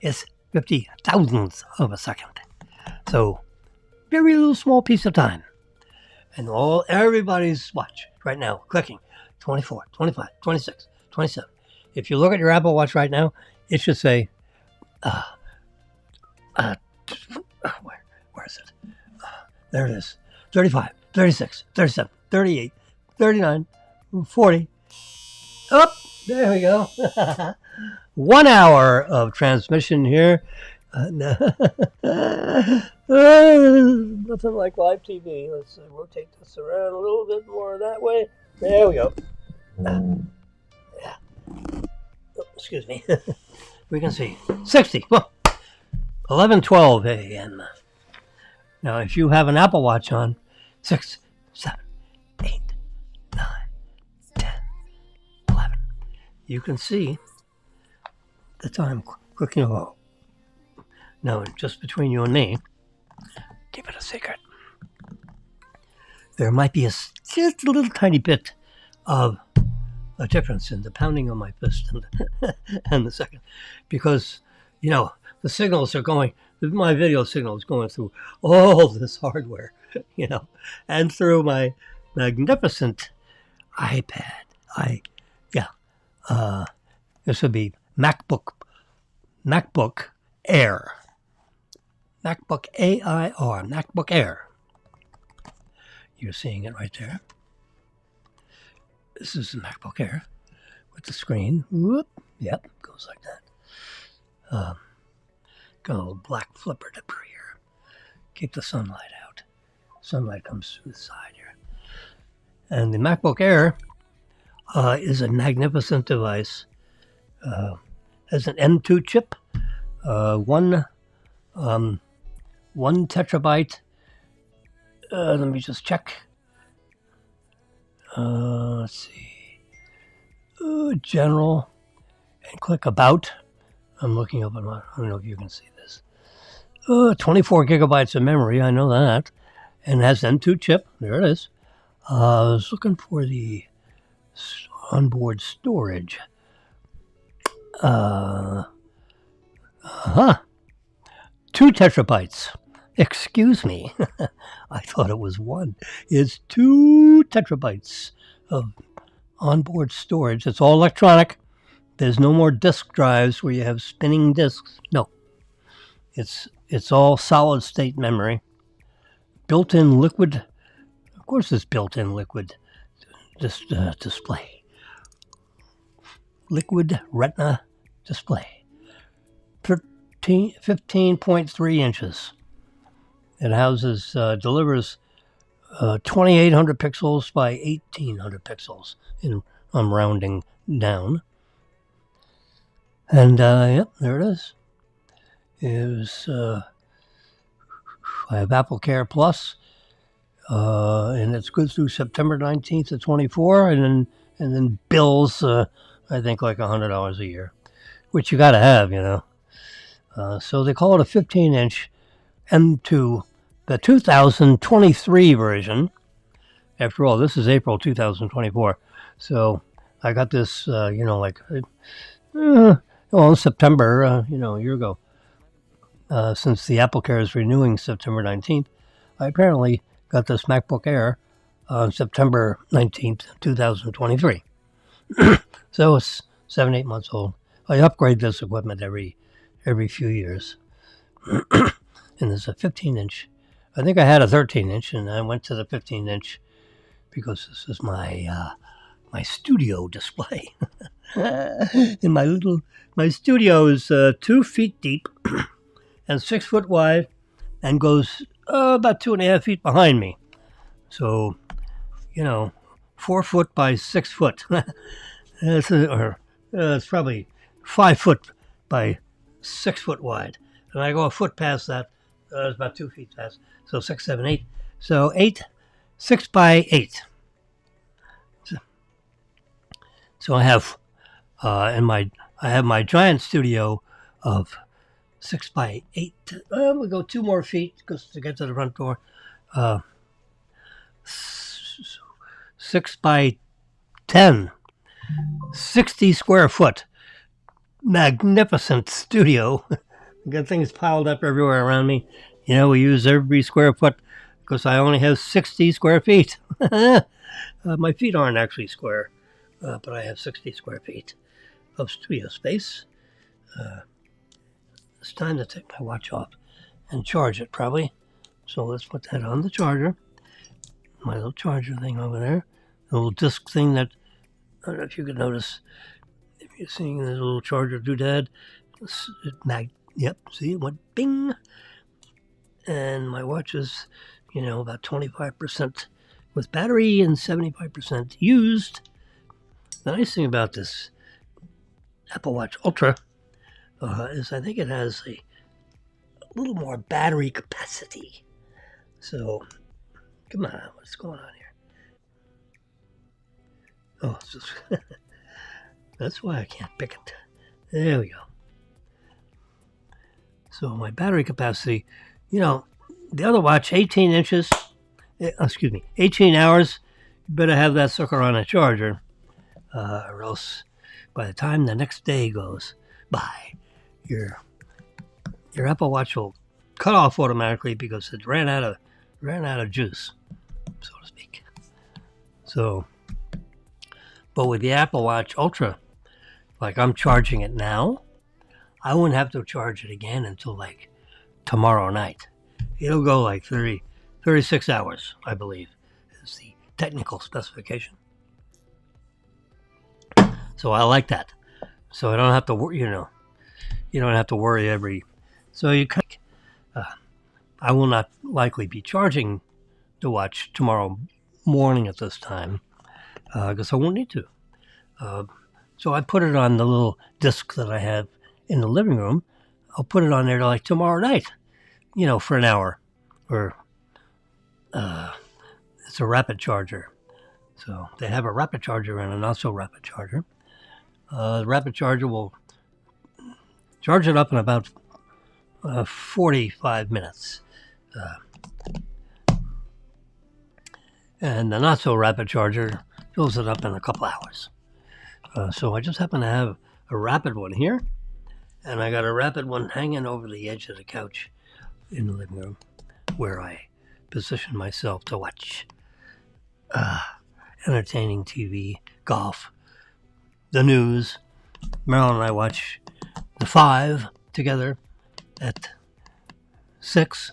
It's 50 thousandths of a second. So, very little small piece of time. And everybody's watch right now, clicking, 24, 25, 26, 27. If you look at your Apple Watch right now, it should say, where is it? There it is. 35, 36, 37, 38, 39, 40. Oh, there we go. 1 hour of transmission here. Nothing like live TV. Let's rotate this around a little bit more that way. There we go. Yeah. Oh, excuse me. We can see 60. Well, 11:12 a.m. Now, if you have an Apple Watch on, 6, 7, 8, 9, 10, 11, you can see the time clicking along. Now, just between you and me, keep it a secret. There might be just a little tiny bit of a difference in the pounding of my fist and the second, because the signals are going. My video signal is going through all this hardware, and through my magnificent iPad. This would be MacBook Air, MacBook AIR, MacBook Air. You're seeing it right there. This is the MacBook Air with the screen. Whoop. Yep, goes like that. Got a little black flipper debris here. Keep the sunlight out. Sunlight comes through the side here. And the MacBook Air is a magnificent device. Has an M2 chip, one terabyte. Let me just check. Let's see. General, and click About. I'm looking up. I don't know if you can see this. 24 gigabytes of memory. I know that, and it has M2 chip. There it is. I was looking for the onboard storage. 2 terabytes. Excuse me. I thought it was 1. It's 2 terabytes of onboard storage. It's all electronic. There's no more disk drives where you have spinning disks. No. It's all solid state memory. Built-in liquid. Of course it's built-in liquid display. Liquid retina display. 15.3 inches. It delivers 2,800 pixels by 1,800 pixels. I'm rounding down. And yep, there it is. I have Apple Care Plus, and it's good through September 19th of 24, and then bills, I think like $100 a year, which you got to have, So they call it a 15-inch M2, the 2023 version. After all, this is April 2024. So I got this, in September, a year ago. Since the Apple Care is renewing September 19th, I apparently got this MacBook Air on September 19th, 2023. So it's 7-8 months old. I upgrade this equipment every few years. And there's a 15-inch. I think I had a 13-inch, and I went to the 15-inch because this is my studio display. And my studio is 2 feet deep and 6 foot wide, and goes about 2.5 feet behind me. So, 4 foot by 6 foot. It's probably 5 foot by 6 foot wide. And I go a foot past that. It's about 2 feet past. So 6, 7, 8. So 6 by 8. So I have I have my giant studio of 6 by 8. We'll go 2 more feet to get to the front door. 6 by 10. 60 square foot. Magnificent studio. Got things piled up everywhere around me. We use every square foot because I only have 60 square feet. My feet aren't actually square, but I have 60 square feet of studio space. It's time to take my watch off and charge it, probably. So let's put that on the charger. My little charger thing over there. The little disc thing that, I don't know if you can notice, if you're seeing this little charger doodad. Yep, see, it went bing. And my watch is, about 25% with battery and 75% used. The nice thing about this Apple Watch Ultra is I think it has a little more battery capacity. So, come on, what's going on here? Oh, it's just that's why I can't pick it. There we go. So my battery capacity, the other watch, 18 inches, 18 hours, you better have that sucker on a charger, or else by the time the next day goes by, your Apple Watch will cut off automatically because it ran out of juice, so to speak. So, but with the Apple Watch Ultra, like I'm charging it now, I wouldn't have to charge it again until like tomorrow night. It'll go like 36 hours, I believe, is the technical specification. So I like that. So I don't have to, you don't have to worry every. So I will not likely be charging the watch tomorrow morning at this time because I won't need to. So I put it on the little disc that I have in the living room. I'll put it on there like tomorrow night, for an hour. Or it's a rapid charger. So they have a rapid charger and a not so rapid charger. The rapid charger will charge it up in about 45 minutes. And the not so rapid charger fills it up in a couple hours. So I just happen to have a rapid one here, and I got a rapid one hanging over the edge of the couch in the living room where I position myself to watch entertaining TV, golf, the news. Marilyn and I watch The Five together at 6.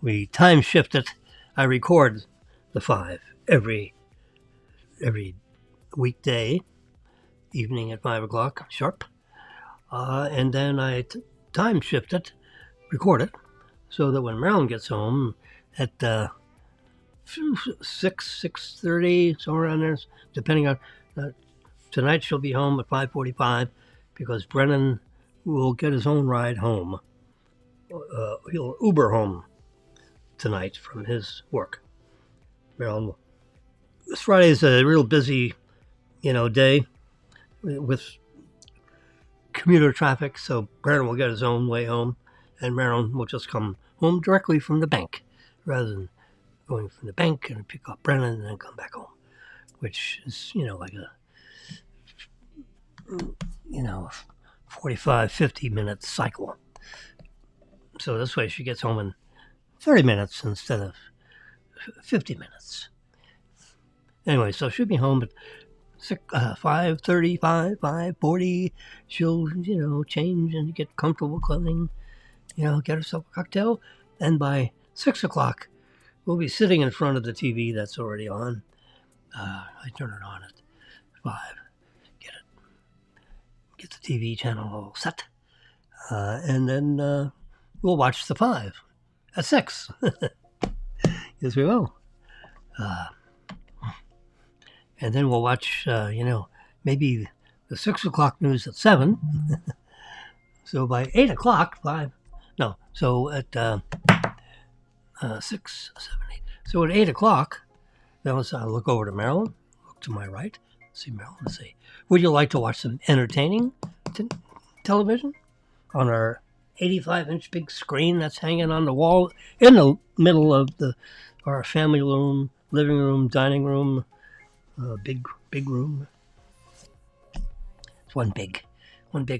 We time shift it. I record The Five every weekday evening at 5 o'clock sharp, and then I time shift it, record it, so that when Marilyn gets home at 6:30, somewhere around there, depending on tonight, she'll be home at 5:45 because Brennan will get his own ride home. He'll Uber home tonight from his work. Marilyn, this Friday is a real busy day with commuter traffic, so Brennan will get his own way home, and Marilyn will just come home directly from the bank, rather than going from the bank and pick up Brennan and then come back home, which is, like a, 45, 50 minute cycle. So this way she gets home in 30 minutes instead of 50 minutes. Anyway, so she'll be home at 5:35, 5:40. She'll, change and get comfortable clothing, get herself a cocktail. And by 6 o'clock, we'll be sitting in front of the TV that's already on. I turn it on at 5. Get the TV channel all set. And then we'll watch The Five at 6. Yes, we will. And then we'll watch, maybe the 6 o'clock news at 7. So by 8 o'clock, so at 6, 7, 8. So at 8 o'clock, then I'll look over to Marilyn, look to my right, see Marilyn, and say, would you like to watch some entertaining television on our 85-inch big screen that's hanging on the wall in the middle of our family room, living room, dining room, big room. It's one big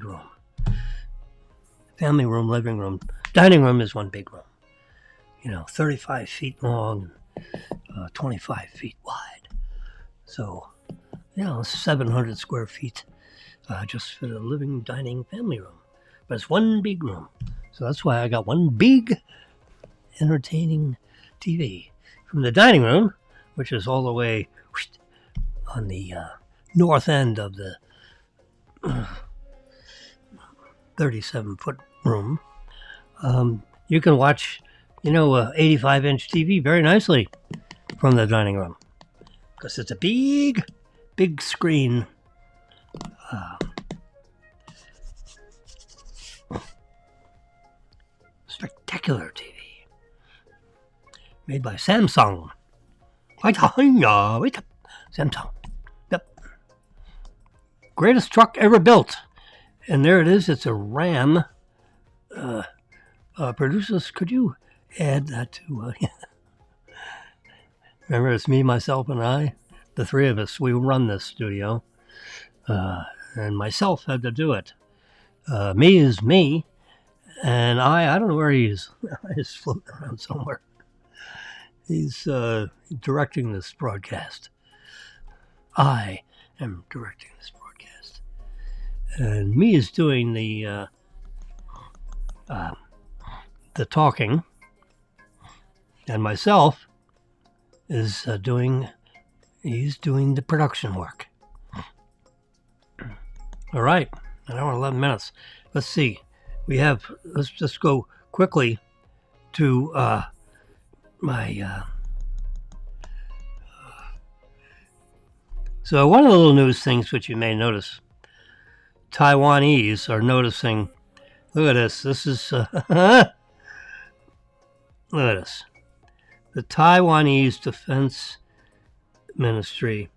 room. Family room, living room, dining room is one big room. 35 feet long, 25 feet wide. So, 700 square feet just for the living, dining, family room. But it's one big room. So that's why I got one big entertaining TV. From the dining room, which is all the way on the north end of the 37-foot room, you can watch, a 85-inch TV very nicely. from the dining room because it's a big screen. Spectacular TV made by Samsung. Samsung. Yep. Greatest truck ever built. And there it is. It's a Ram. Producers, could you add that to... Remember, it's me, myself, and I. The three of us, we run this studio. And myself had to do it. Me is me. And I don't know where he is. He's floating around somewhere. He's directing this broadcast. I am directing this broadcast. And me is doing the talking. And myself is doing the production work. All right, an hour and 11 minutes. Let's see. Let's just go quickly to my... So one of the little news things which you may notice, Taiwanese are noticing, look at this. This is, look at this. The Taiwanese Defense Ministry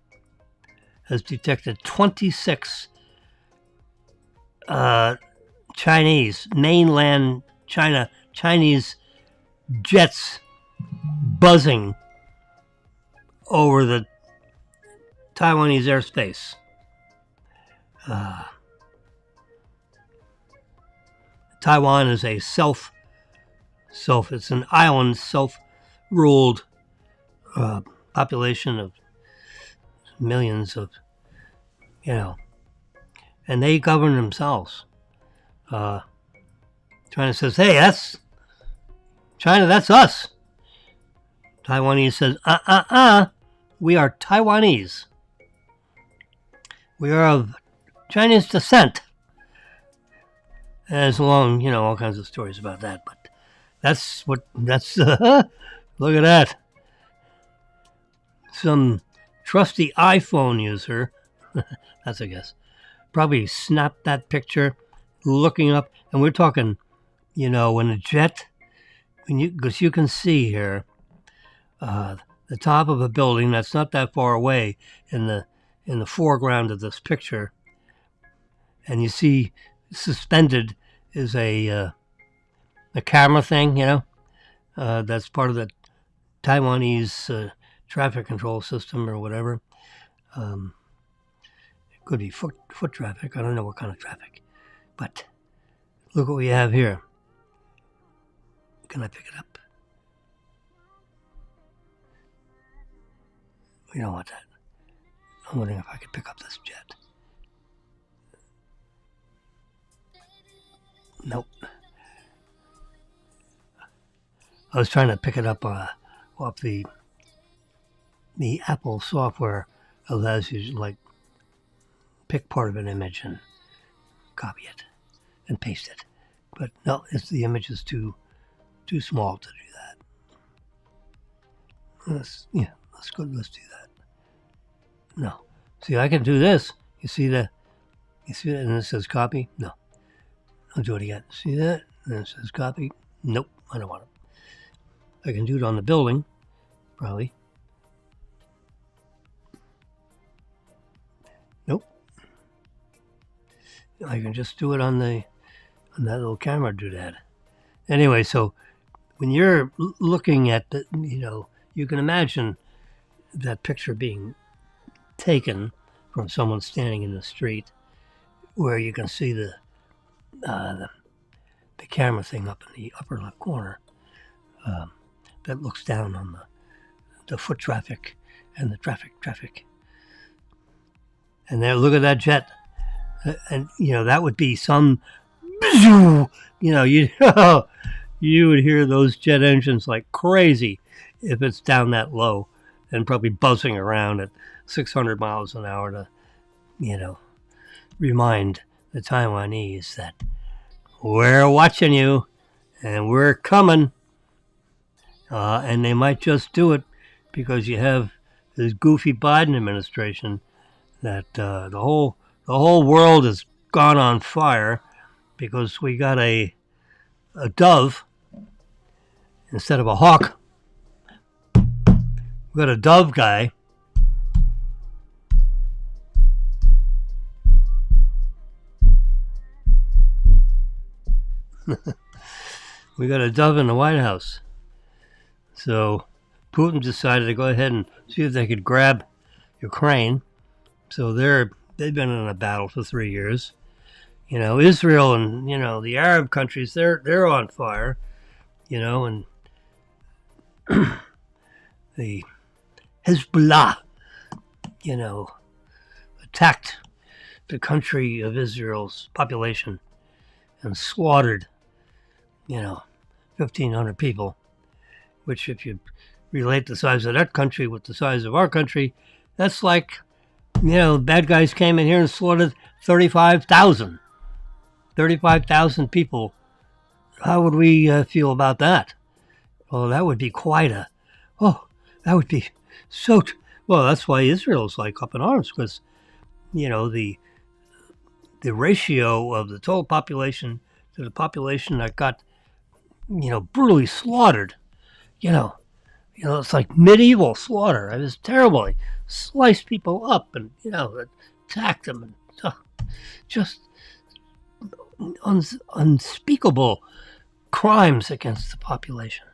has detected 26 mainland Chinese jets buzzing over the Taiwanese airspace. Taiwan is a it's an island, self-ruled population of millions of, and they govern themselves. China says, hey, that's China, that's us. Taiwanese says, we are Taiwanese. We are of Chinese descent. And there's all kinds of stories about that, but look at that. Some trusty iPhone user, that's a guess, probably snapped that picture looking up, and we're talking, when a jet, because you can see here, the top of a building that's not that far away in the foreground of this picture, and you see suspended is a camera thing, that's part of the Taiwanese traffic control system or whatever. It could be foot traffic. I don't know what kind of traffic, but look what we have here. Can I pick it up? We don't want that. I'm wondering if I could pick up this jet. Nope. I was trying to pick it up off the Apple software allows you to pick part of an image and copy it and paste it. But no, the image is too small to do that. Let's do that. No. See, I can do this. You see that? And it says copy? No. I'll do it again. See that? And it says copy? Nope, I don't want it. I can do it on the building, probably. Nope. I can just do it on that little camera doodad. Anyway, so when you're looking at the, you can imagine that picture being taken from someone standing in the street, where you can see the camera thing up in the upper left corner that looks down on the foot traffic and the traffic. And there, look at that jet, and that would be some, you would hear those jet engines like crazy if it's down that low, and probably buzzing around at 600 miles an hour to, remind the Taiwanese that we're watching you and we're coming. And they might just do it because you have this goofy Biden administration that the whole world has gone on fire because we got a dove instead of a hawk. We got a dove guy. We got a dove in the White House. So Putin decided to go ahead and see if they could grab Ukraine. So they've been in a battle for 3 years. Israel and the Arab countries, they're on fire. And the Hezbollah, attacked the country of Israel's population and slaughtered, 1,500 people, which if you relate the size of that country with the size of our country, that's like, bad guys came in here and slaughtered 35,000 people. How would we feel about that? Well, that would be that would be well, that's why Israel's like up in arms, because, the ratio of the total population to the population that got, brutally slaughtered, it's like medieval slaughter. It was terrible. They sliced people up and, attacked them. And, just unspeakable crimes against the population.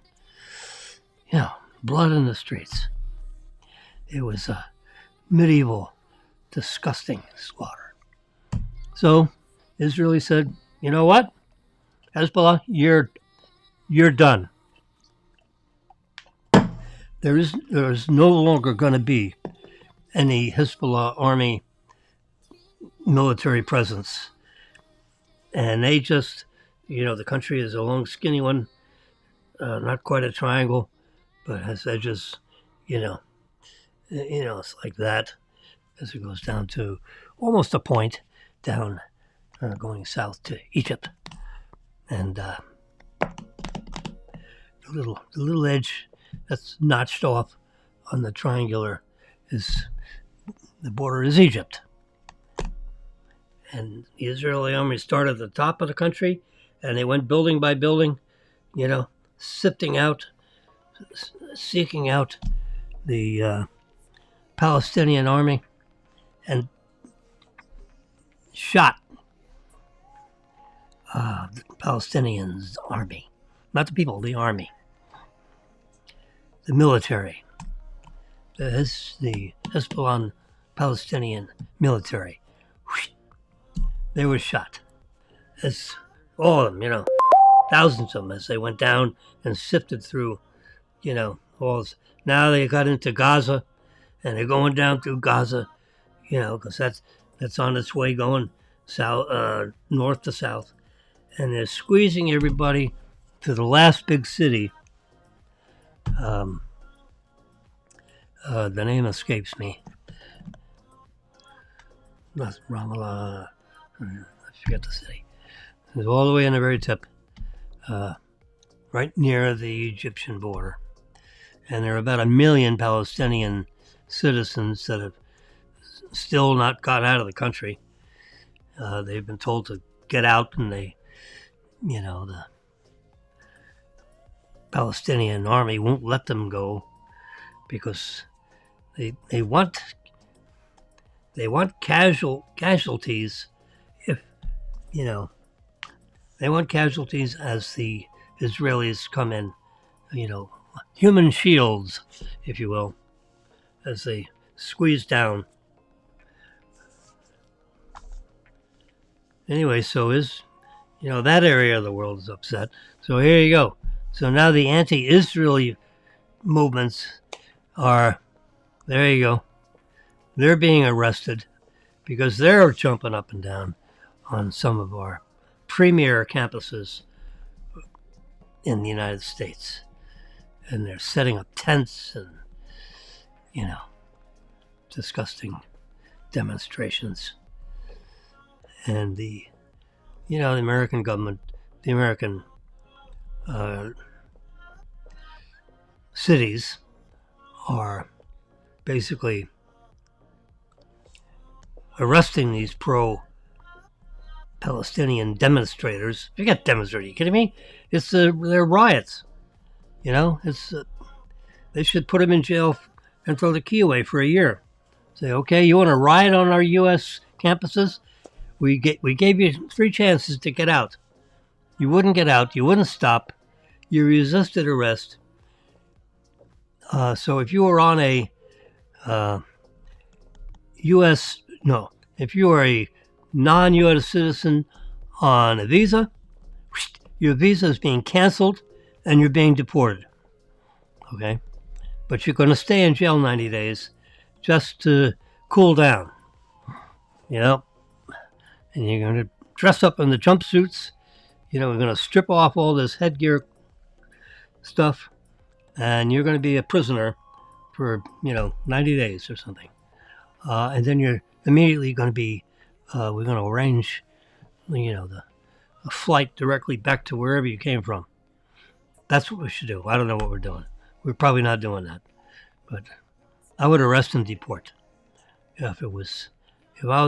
Blood in the streets. It was a medieval, disgusting slaughter. So Israel said, you know what? Hezbollah, you're done. There is no longer going to be any Hezbollah army military presence. And they just, the country is a long, skinny one, not quite a triangle, but has edges, it's like that as it goes down to almost a point down, going south to Egypt. And the little edge that's notched off on the triangular the border is Egypt. And the Israeli army started at the top of the country, and they went building by building, seeking out the Palestinian army and shot the Palestinians' army. Not the people, the army. The military. The Hezbollah Palestinian military. They were shot. As all of them, thousands of them as they went down and sifted through, walls. Now they got into Gaza, and they're going down through Gaza, because that's on its way going south, north to south. And they're squeezing everybody to the last big city. The name escapes me. Not Ramallah. I forget the city. It's all the way on the very tip, right near the Egyptian border. And there are about 1 million Palestinian citizens that have still not got out of the country. They've been told to get out, and the Palestinian army won't let them go because they want casualties. If they want casualties as the Israelis come in, human shields, if you will, as they squeeze down. Anyway, so that area of the world is upset. So here you go. So now the anti-Israeli movements are, there you go. They're being arrested because they're jumping up and down on some of our premier campuses in the United States. And they're setting up tents and, disgusting demonstrations. And the American government, the American cities are basically arresting these pro-Palestinian demonstrators. Forget demonstrators, are you kidding me? They're riots. They should put them in jail and throw the key away for a year. Say, okay, you want to riot on our U.S. campuses? We gave you 3 chances to get out. You wouldn't get out. You wouldn't stop. You resisted arrest. So if you were on a if you are a non-U.S. citizen on a visa, your visa is being canceled and you're being deported. Okay? But you're going to stay in jail 90 days just to cool down. And you're going to dress up in the jumpsuits. We're going to strip off all this headgear stuff, and you're going to be a prisoner for 90 days or something, and then you're immediately going to be we're going to arrange a flight directly back to wherever you came from. That's what we should do. I don't know what we're doing. We're probably not doing that, but I would arrest and deport if I was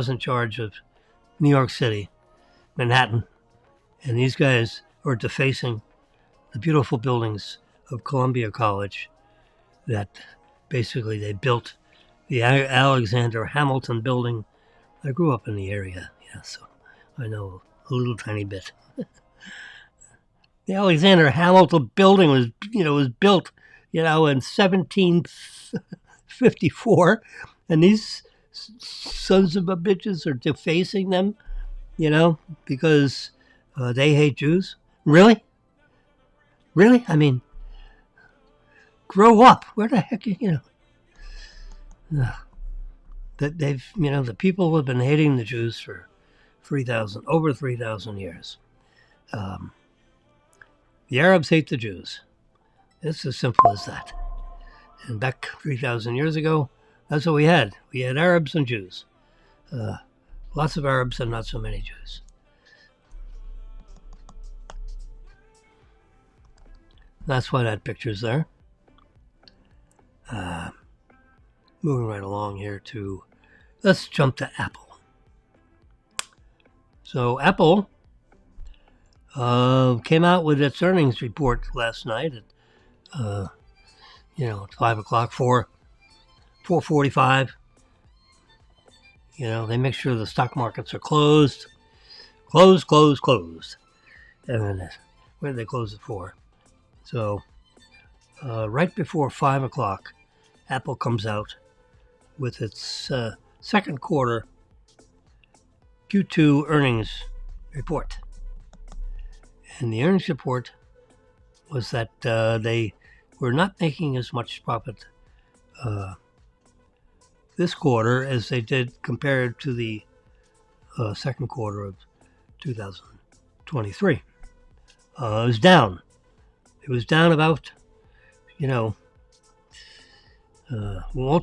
in charge of New York City, Manhattan, and these guys are defacing the beautiful buildings of Columbia College that basically they built. The Alexander Hamilton building. I grew up in the area, so I know a little tiny bit. The Alexander Hamilton building was built, in 1754, and these sons of a bitches are defacing them, because they hate Jews. Really? I mean, grow up. Where the heck, that they've, the people have been hating the Jews for over 3,000 years. The Arabs hate the Jews. It's as simple as that. And back 3,000 years ago, that's what we had. We had Arabs and Jews. Lots of Arabs and not so many Jews. That's why that picture's there. Moving right along here let's jump to Apple. So Apple came out with its earnings report last night at 5 o'clock, 4:45. They make sure the stock markets are closed. And then where did they close it for? So right before 5 o'clock, Apple comes out with its second quarter Q2 earnings report. And the earnings report was that they were not making as much profit this quarter as they did compared to the second quarter of 2023. It was down. It was down about, Wall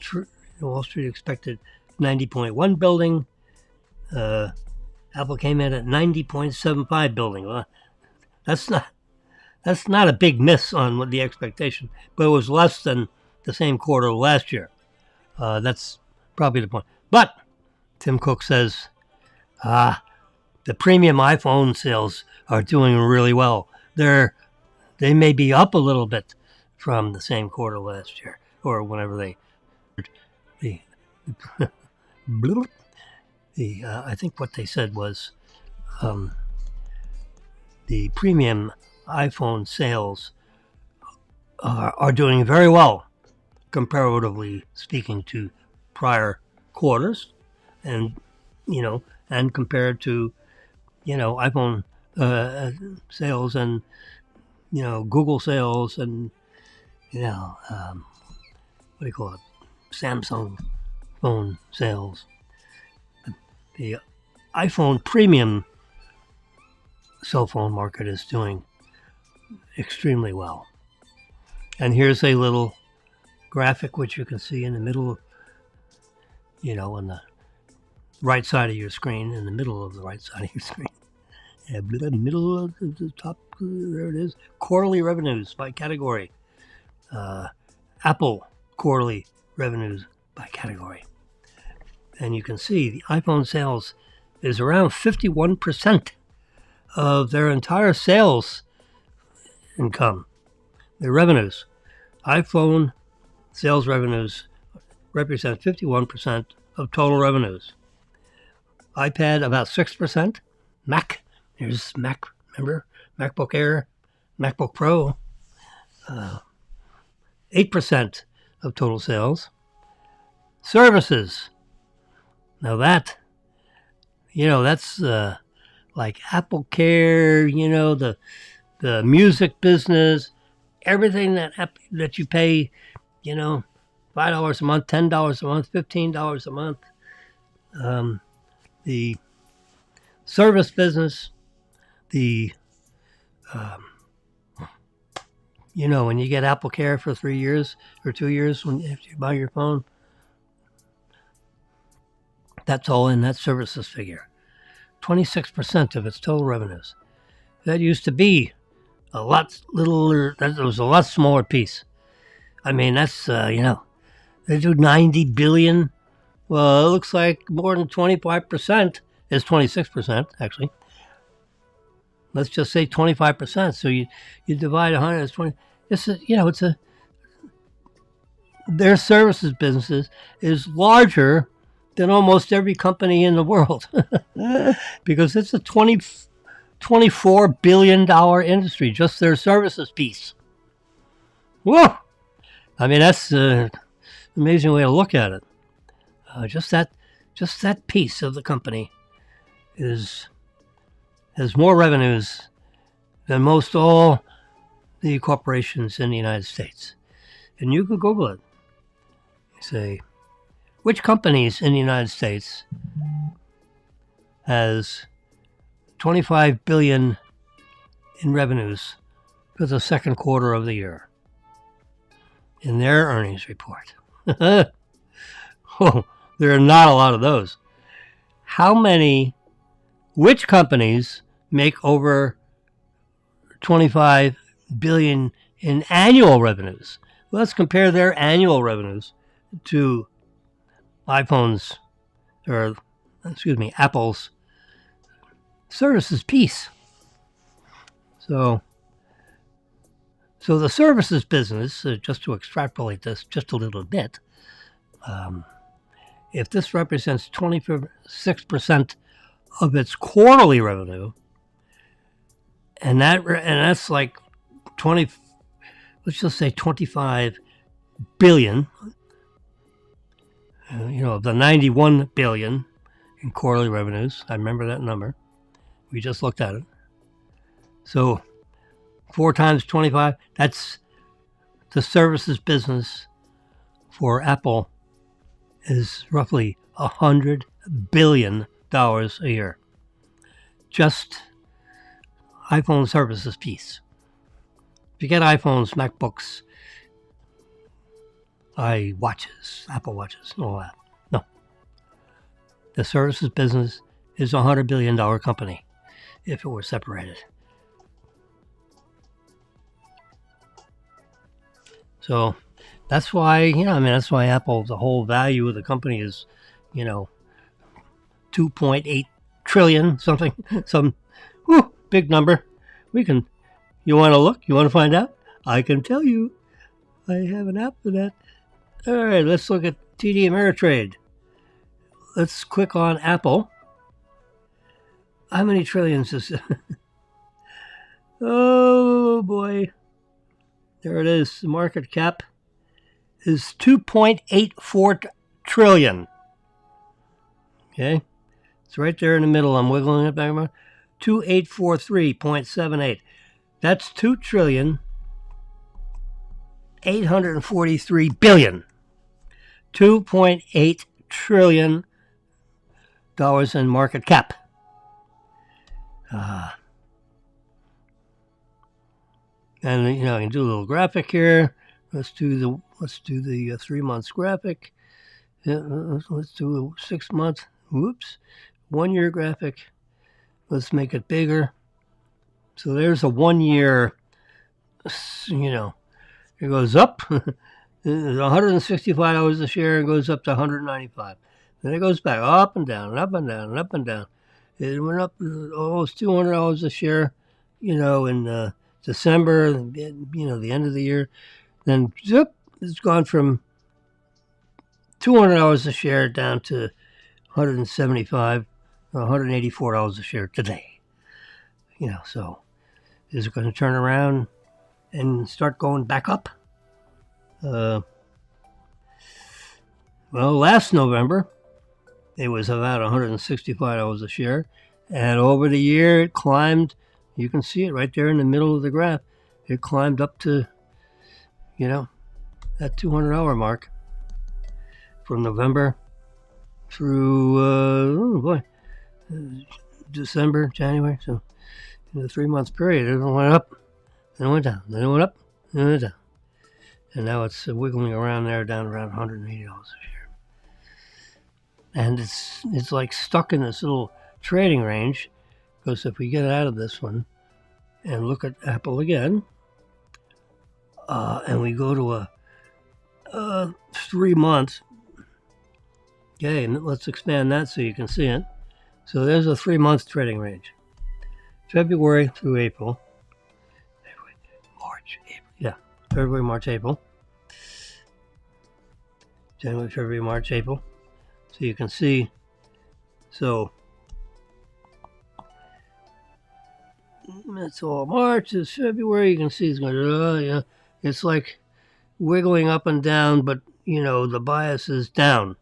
Street expected 90.1 building. Apple came in at 90.75 building. Well, that's not a big miss on what the expectation, but it was less than the same quarter last year. That's probably the point. But Tim Cook says, the premium iPhone sales are doing really well. They may be up a little bit from the same quarter last year, or whenever I think what they said was the premium iPhone sales are doing very well, comparatively speaking to prior quarters, and compared to iPhone sales and Google sales and what do you call it, Samsung phone sales. The iPhone premium cell phone market is doing extremely well. And here's a little graphic which you can see in the middle, on the right side of your screen, in the middle of the right side of your screen. Middle of the top, there it is. Quarterly revenues by category. Apple quarterly revenues by category. And you can see the iPhone sales is around 51% of their entire sales income, their revenues. iPhone sales revenues represent 51% of total revenues. iPad about 6%. Mac, there's Mac, remember? MacBook Air, MacBook Pro, 8% of total sales. Services, now that's like Apple Care, the music business, everything that you pay, $5 a month, $10 a month, $15 a month. The service business, when you get Apple Care for 3 years or 2 years if you buy your phone, that's all in that services figure. 26% of its total revenues. That used to be a lot littler. That was a lot smaller piece. I mean, that's they do $90 billion. Well, it looks like more than 25% is 26% actually. Let's just say 25%. So you divide 100 as 20. Their services businesses is larger than almost every company in the world because it's a $24 billion industry, just their services piece. Whoa! I mean, that's an amazing way to look at it. Just that piece of the company has more revenues than most all the corporations in the United States. And you can Google it. You say, which companies in the United States has $25 billion in revenues for the second quarter of the year in their earnings report? Oh, there are not a lot of those. Which companies make over $25 billion in annual revenues? Well, let's compare their annual revenues to Apple's services piece. So the services business, just to extrapolate this just a little bit, if this represents 26% of its quarterly revenue, and that's like let's just say 25 billion, of the 91 billion in quarterly revenues. I remember that number. We just looked at it. So 4 times 25, that's the services business for Apple is roughly $100 billion a year. Just iPhone services piece. If you get iPhones, MacBooks, iWatches, Apple Watches, and all that. No. The services business is a $100 billion company if it were separated. So that's why, that's why Apple, the whole value of the company is, 2.8 trillion, something, some big number. You want to look? You want to find out? I can tell you. I have an app for that. All right, let's look at TD Ameritrade. Let's click on Apple. How many trillions is it? Oh, boy. There it is. The market cap is 2.84 trillion. Okay? It's right there in the middle. I'm wiggling it back. 2843.78. That's 2 trillion 843 billion. $2.8 trillion in market cap. And I can do a little graphic here. Let's do the 3 months graphic. Let's do a 6 month. 1 year graphic. Let's make it bigger. So there's a 1 year. It goes up. $165 a share and goes up to 195. Then it goes back up and down and up and down and up and down. It went up almost $200 a share, in December, the end of the year. Then zip, it's gone from $200 a share down to $175, $184 a share today. So is it going to turn around and start going back up? Well, last November, it was about $165 a share. And over the year, it climbed. You can see it right there in the middle of the graph. It climbed up to, that $200 mark from November through, December, January. So in a 3-month period, it went up, then it went down, then it went up, then it went down. And now it's wiggling around there, down around $180 a share. And it's like stuck in this little trading range, because if we get out of this one and look at Apple again, and we go to a 3 month, okay, and let's expand that so you can see it. So there's a 3-month trading range. February through April. February, March, April. January, February, March, April. So you can see, that's all March, it's February, you can see it's going it's like wiggling up and down, but, the bias is down.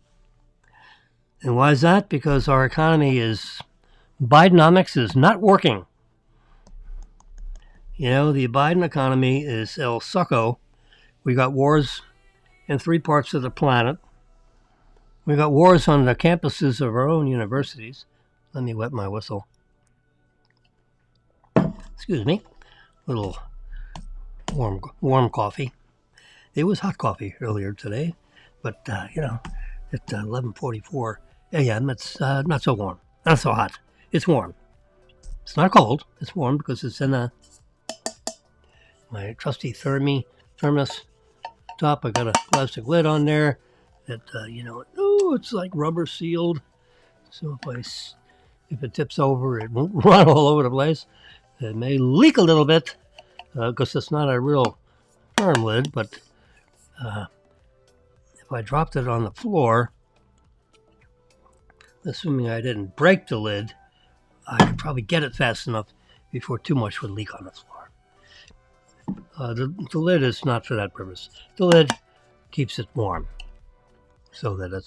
And why is that? Because our economy Bidenomics is not working. The Biden economy is El Succo. We got wars in 3 parts of the planet. We got wars on the campuses of our own universities. Let me wet my whistle. Excuse me. A little warm coffee. It was hot coffee earlier today, but, at 11:44 a.m., it's not so warm. Not so hot. It's warm. It's not cold. It's warm because it's in my trusty thermos top. I got a plastic lid on there that, it's like rubber sealed. So if it tips over, it won't run all over the place. It may leak a little bit because it's not a real firm lid, but if I dropped it on the floor, assuming I didn't break the lid, I could probably get it fast enough before too much would leak on the floor. The lid is not for that purpose. The lid keeps it warm so that it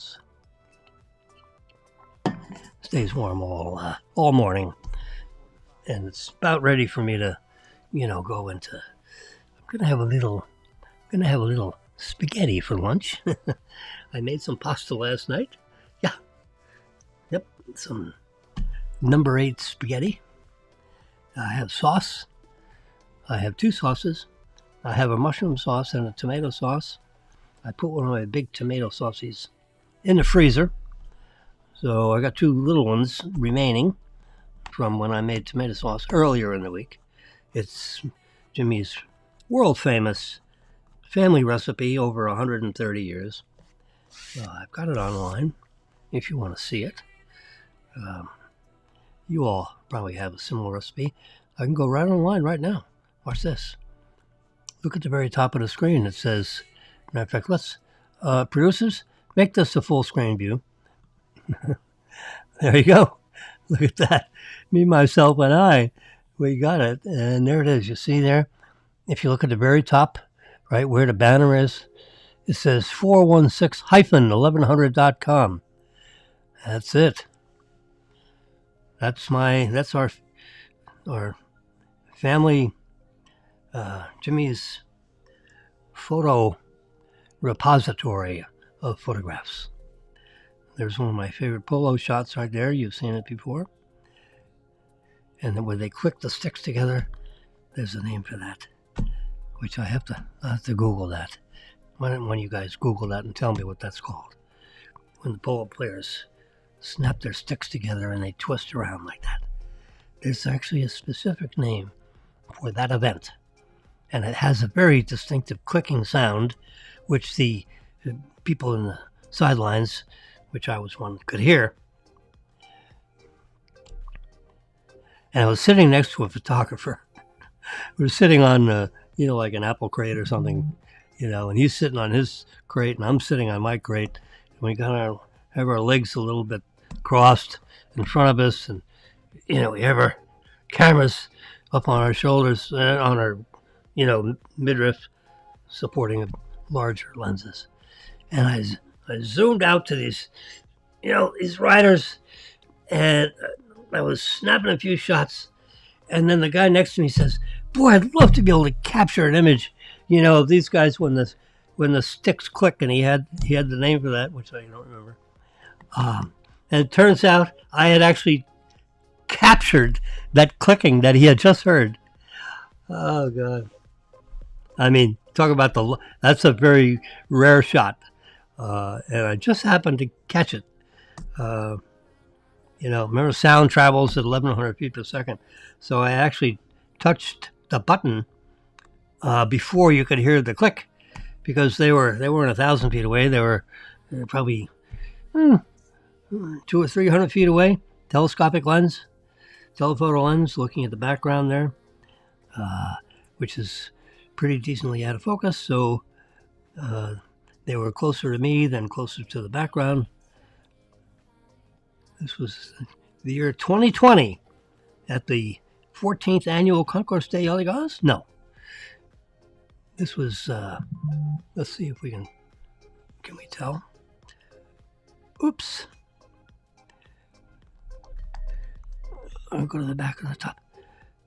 stays warm all morning. And it's about ready for me to, go into. I'm gonna have a little spaghetti for lunch. I made some pasta last night. Yeah. Yep. Some number 8 spaghetti. I have sauce. I have 2 sauces. I have a mushroom sauce and a tomato sauce. I put one of my big tomato sauces in the freezer. So I got 2 little ones remaining from when I made tomato sauce earlier in the week. It's Jimmy's world-famous family recipe over 130 years. I've got it online if you want to see it. You all probably have a similar recipe. I can go right online right now. Watch this. Look at the very top of the screen. It says, matter of fact, let's, producers, make this a full screen view. There you go. Look at that. Me, myself, and I. We got it. And there it is. You see there? If you look at the very top, right where the banner is, it says 416-1100.com. That's it. That's our family, Jimmy's photo repository of photographs. There's one of my favorite polo shots right there. You've seen it before. And then when they click the sticks together, there's a name for that, which I'll have to Google that. Why don't one of you guys Google that and tell me what that's called? When the polo players snap their sticks together and they twist around like that. There's actually a specific name for that event. And it has a very distinctive clicking sound which the people in the sidelines, which I was one, could hear. And I was sitting next to a photographer. We were sitting on, like an apple crate or something, and he's sitting on his crate and I'm sitting on my crate. And we have our legs a little bit crossed in front of us. And, we have our cameras up on our shoulders, on our, midriff, supporting larger lenses. And I zoomed out to these, these riders, and I was snapping a few shots. And then the guy next to me says, "Boy, I'd love to be able to capture an image, of these guys when the sticks click." And he had the name for that, which I don't remember. And it turns out I had actually captured that clicking that he had just heard. Oh God! I mean, talk about that's a very rare shot, and I just happened to catch it. Remember, sound travels at 1,100 feet per second. So I actually touched the button before you could hear the click, because they weren't 1,000 feet away. They were probably 200 or 300 feet away. Telescopic lens, telephoto lens, looking at the background there, which is pretty decently out of focus. So they were closer to me than closer to the background. This was the year 2020 at the 14th Annual Concours d'Elegance? No. This was, let's see if can we tell? Oops. I'll go to the back and the top.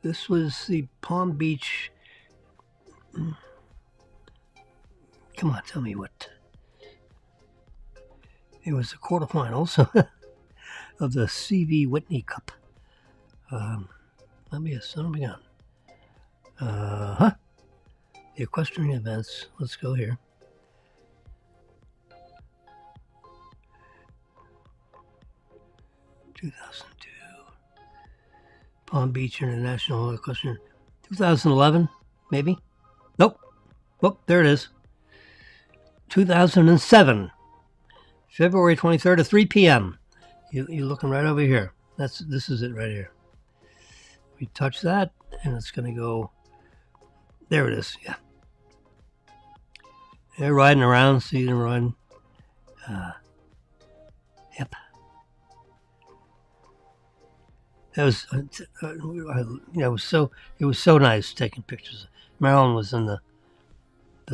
This was the Palm Beach. Come on, tell me what. It was the quarterfinals of the C.V. Whitney Cup. Let me son again. The equestrian events. Let's go here. (2002) Palm Beach International Equestrian. 2011, maybe? Nope. Oh, there it is. 2007, February 23rd at 3 p.m. You're looking right over here. This is it right here. We touch that, and it's going to go. There it is. Yeah. They're riding around. See them riding. Yep. That was, it was so nice taking pictures. Marilyn was in the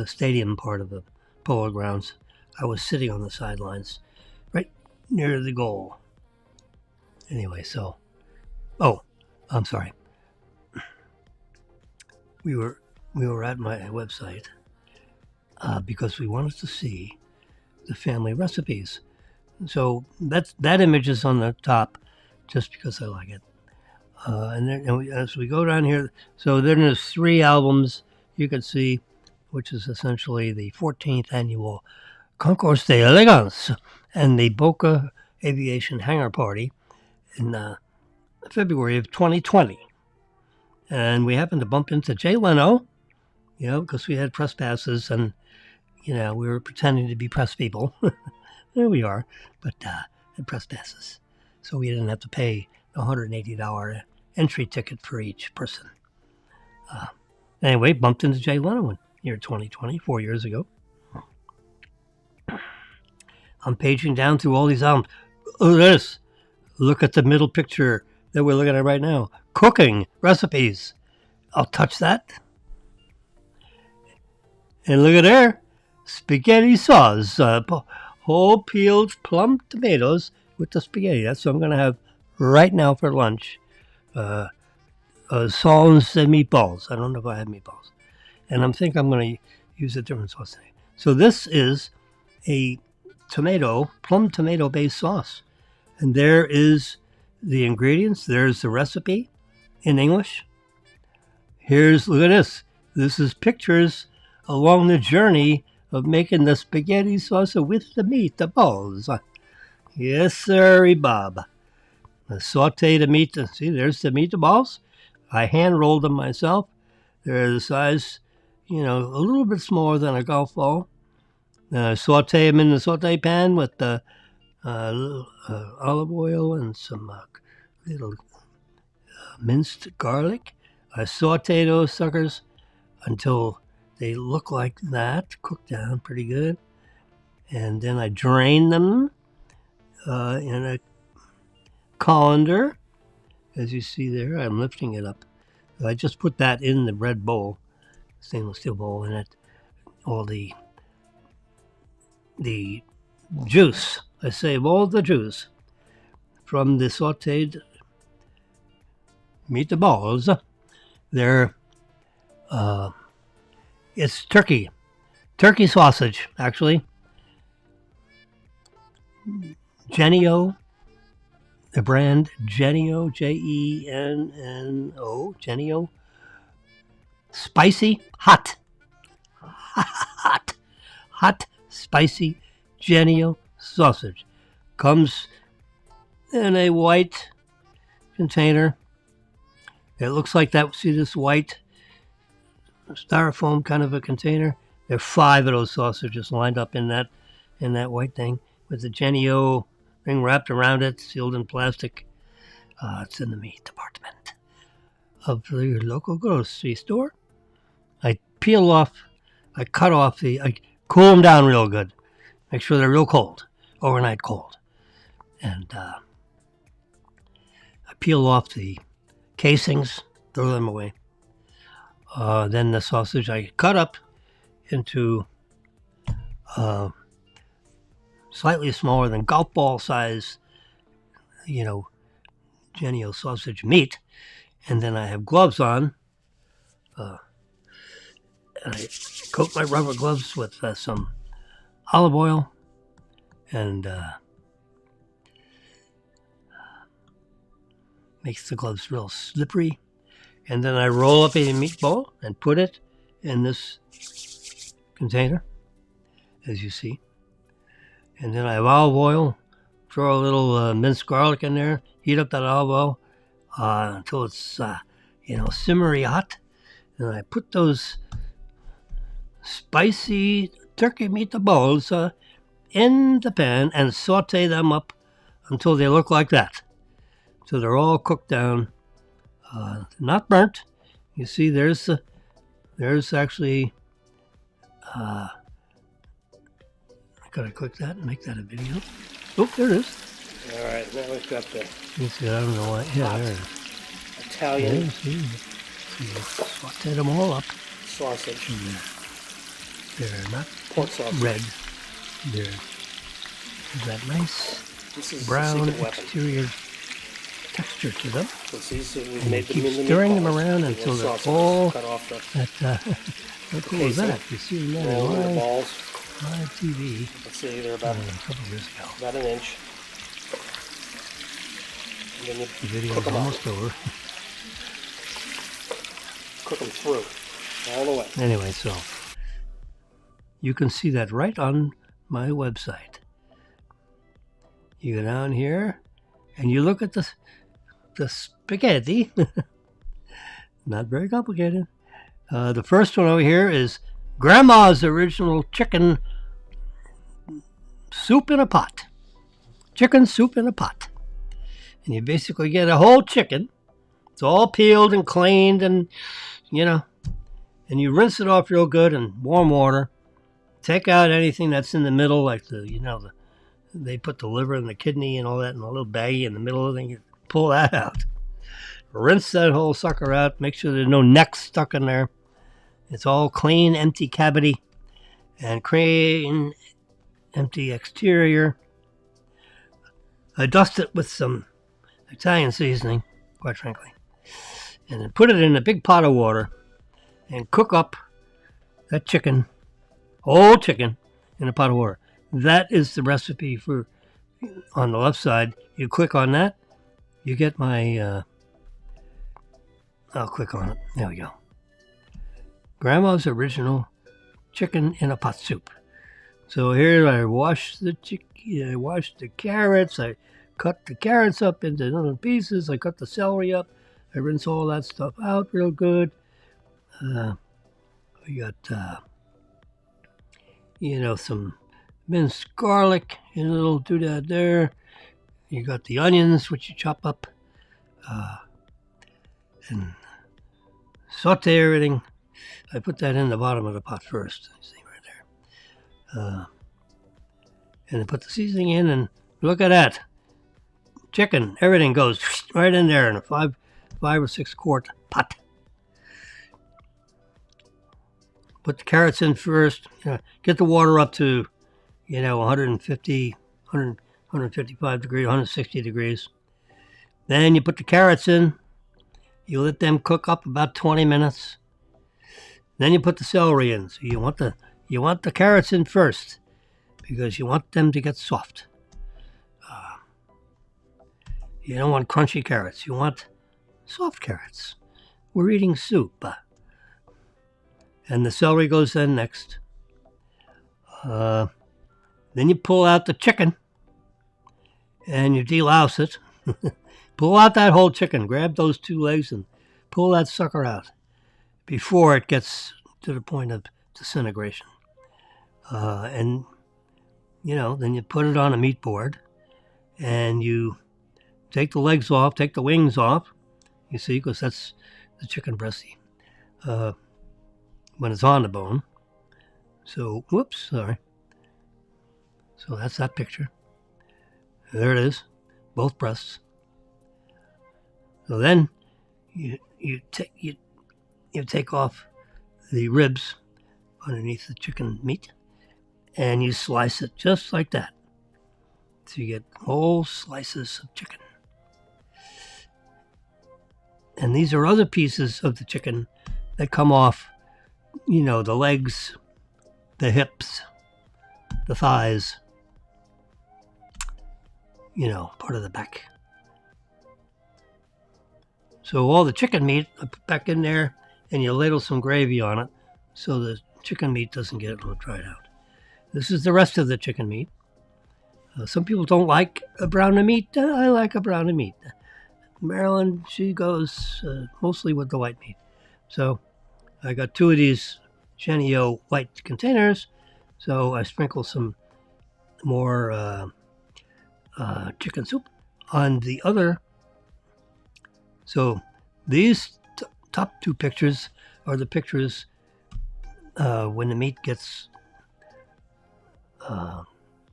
stadium part of the polo grounds. I was sitting on the sidelines, right near the goal. Anyway, I'm sorry. We were at my website because we wanted to see the family recipes. So that image is on the top just because I like it. As we go down here, so then there's 3 albums you can see, which is essentially the 14th annual Concours d'Elegance and the Boca Aviation Hangar Party in February of 2020. And we happened to bump into Jay Leno, because we had press passes and, we were pretending to be press people. There we are, but had press passes. So we didn't have to pay the $180 entry ticket for each person. Anyway, bumped into Jay Leno in year 2020, 4 years ago. I'm paging down through all these albums. Look at this. Look at the middle picture that we're looking at right now. Cooking recipes. I'll touch that. And look at there. Spaghetti sauce. Whole peeled plum tomatoes with the spaghetti. That's what I'm going to have right now for lunch. Sans meatballs. I don't know if I have meatballs. And I'm going to use a different sauce today. So this is a plum tomato based sauce. And there is the ingredients. There's the recipe in English. Look at this. This is pictures along the journey of making the spaghetti sauce with the meatballs. Yes, sir, Bob. Saute the meat. See, there's the meatballs. I hand rolled them myself. They're the size, a little bit smaller than a golf ball. Saute them in the saute pan with the olive oil and some little minced garlic. I saute those suckers until they look like that, cooked down pretty good. And then I drain them in a colander. As you see there, I'm lifting it up. I just put that in the red bowl, stainless steel bowl, and it all the juice. I save all the juice from the sautéed meatballs. They're it's turkey sausage actually. Genio, the brand Genio, Genno, Genio. Spicy, hot, spicy Genio sausage. Comes in a white container. It looks like that. See this white styrofoam kind of a container? There are 5 of those sausages lined up in that white thing with the Genio thing wrapped around it, sealed in plastic. It's in the meat department of your local grocery store. I cut off I cool them down real good. Make sure they're real cold, overnight cold. And I peel off the casings, throw them away. Then the sausage I cut up into slightly smaller than golf ball size, Genio sausage meat. And then I have gloves on. And I coat my rubber gloves with some olive oil and makes the gloves real slippery. And then I roll up a meatball and put it in this container, as you see. And then I have olive oil, throw a little minced garlic in there, heat up that olive oil until it's, simmery hot. And I put those spicy turkey meatballs in the pan and saute them up until they look like that. So they're all cooked down, not burnt. You see, there's actually. I gotta click that and make that a video. Oh, there it is. All right, now we've got the. You see, I don't know why. Yeah, there it is. Italian. Yeah, see, saute them all up. Sausage. They're not pork sausage. Red. They're that nice brown exterior texture to them. So see, we've and made keep stirring them around until they're all cut off the, how cool is that? You see that in live TV. Let's see, they're about a couple years ago. About an inch. And then the video's almost over. Cook them through, all the way. Anyway, so you can see that right on my website. You go down here and you look at the spaghetti. Not very complicated. The first one over here is Grandma's original chicken soup in a pot. Chicken soup in a pot. And you basically get a whole chicken. It's all peeled and cleaned and, and you rinse it off real good in warm water. Take out anything that's in the middle, like they put the liver and the kidney and all that in a little baggie in the middle of the thing. You pull that out. Rinse that whole sucker out. Make sure there's no neck stuck in there. It's all clean, empty cavity and clean, empty exterior. I dust it with some Italian seasoning, quite frankly, and then put it in a big pot of water and cook up that chicken, whole chicken, in a pot of water. That is the recipe for, on the left side. You click on that, you get my, I'll click on it. There we go. Grandma's original chicken in a pot soup. So here I wash the chicken, I wash the carrots, I cut the carrots up into little pieces, I cut the celery up, I rinse all that stuff out real good. We got some minced garlic and a little doodad there. You got the onions, which you chop up and saute everything. I put that in the bottom of the pot first. See right there. And then put the seasoning in, and look at that. Chicken, everything goes right in there in a 5 or 6 quart pot. Put the carrots in first. Get the water up to, 150, 155 degrees, 160 degrees. Then you put the carrots in. You let them cook up about 20 minutes. Then you put the celery in. So you want the carrots in first because you want them to get soft. You don't want crunchy carrots. You want soft carrots. We're eating soup. And the celery goes in next. Then you pull out the chicken and you delouse it. Pull out that whole chicken. Grab those 2 legs and pull that sucker out before it gets to the point of disintegration. And, then you put it on a meat board and you take the legs off, take the wings off, you see, because that's the chicken breasty when it's on the bone. So, whoops, sorry. So that's that picture. There it is, both breasts. So then you take off the ribs underneath the chicken meat, and you slice it just like that. So you get whole slices of chicken. And these are other pieces of the chicken that come off, the legs, the hips, the thighs, part of the back. So all the chicken meat, I put back in there, and you ladle some gravy on it so the chicken meat doesn't get all dried out. This is the rest of the chicken meat. Some people don't like a brown of meat. I like a brown of meat. Marilyn, she goes mostly with the white meat. So I got 2 of these Jennie-O white containers. So I sprinkle some more chicken soup on the other. So these top 2 pictures are the pictures when the meat gets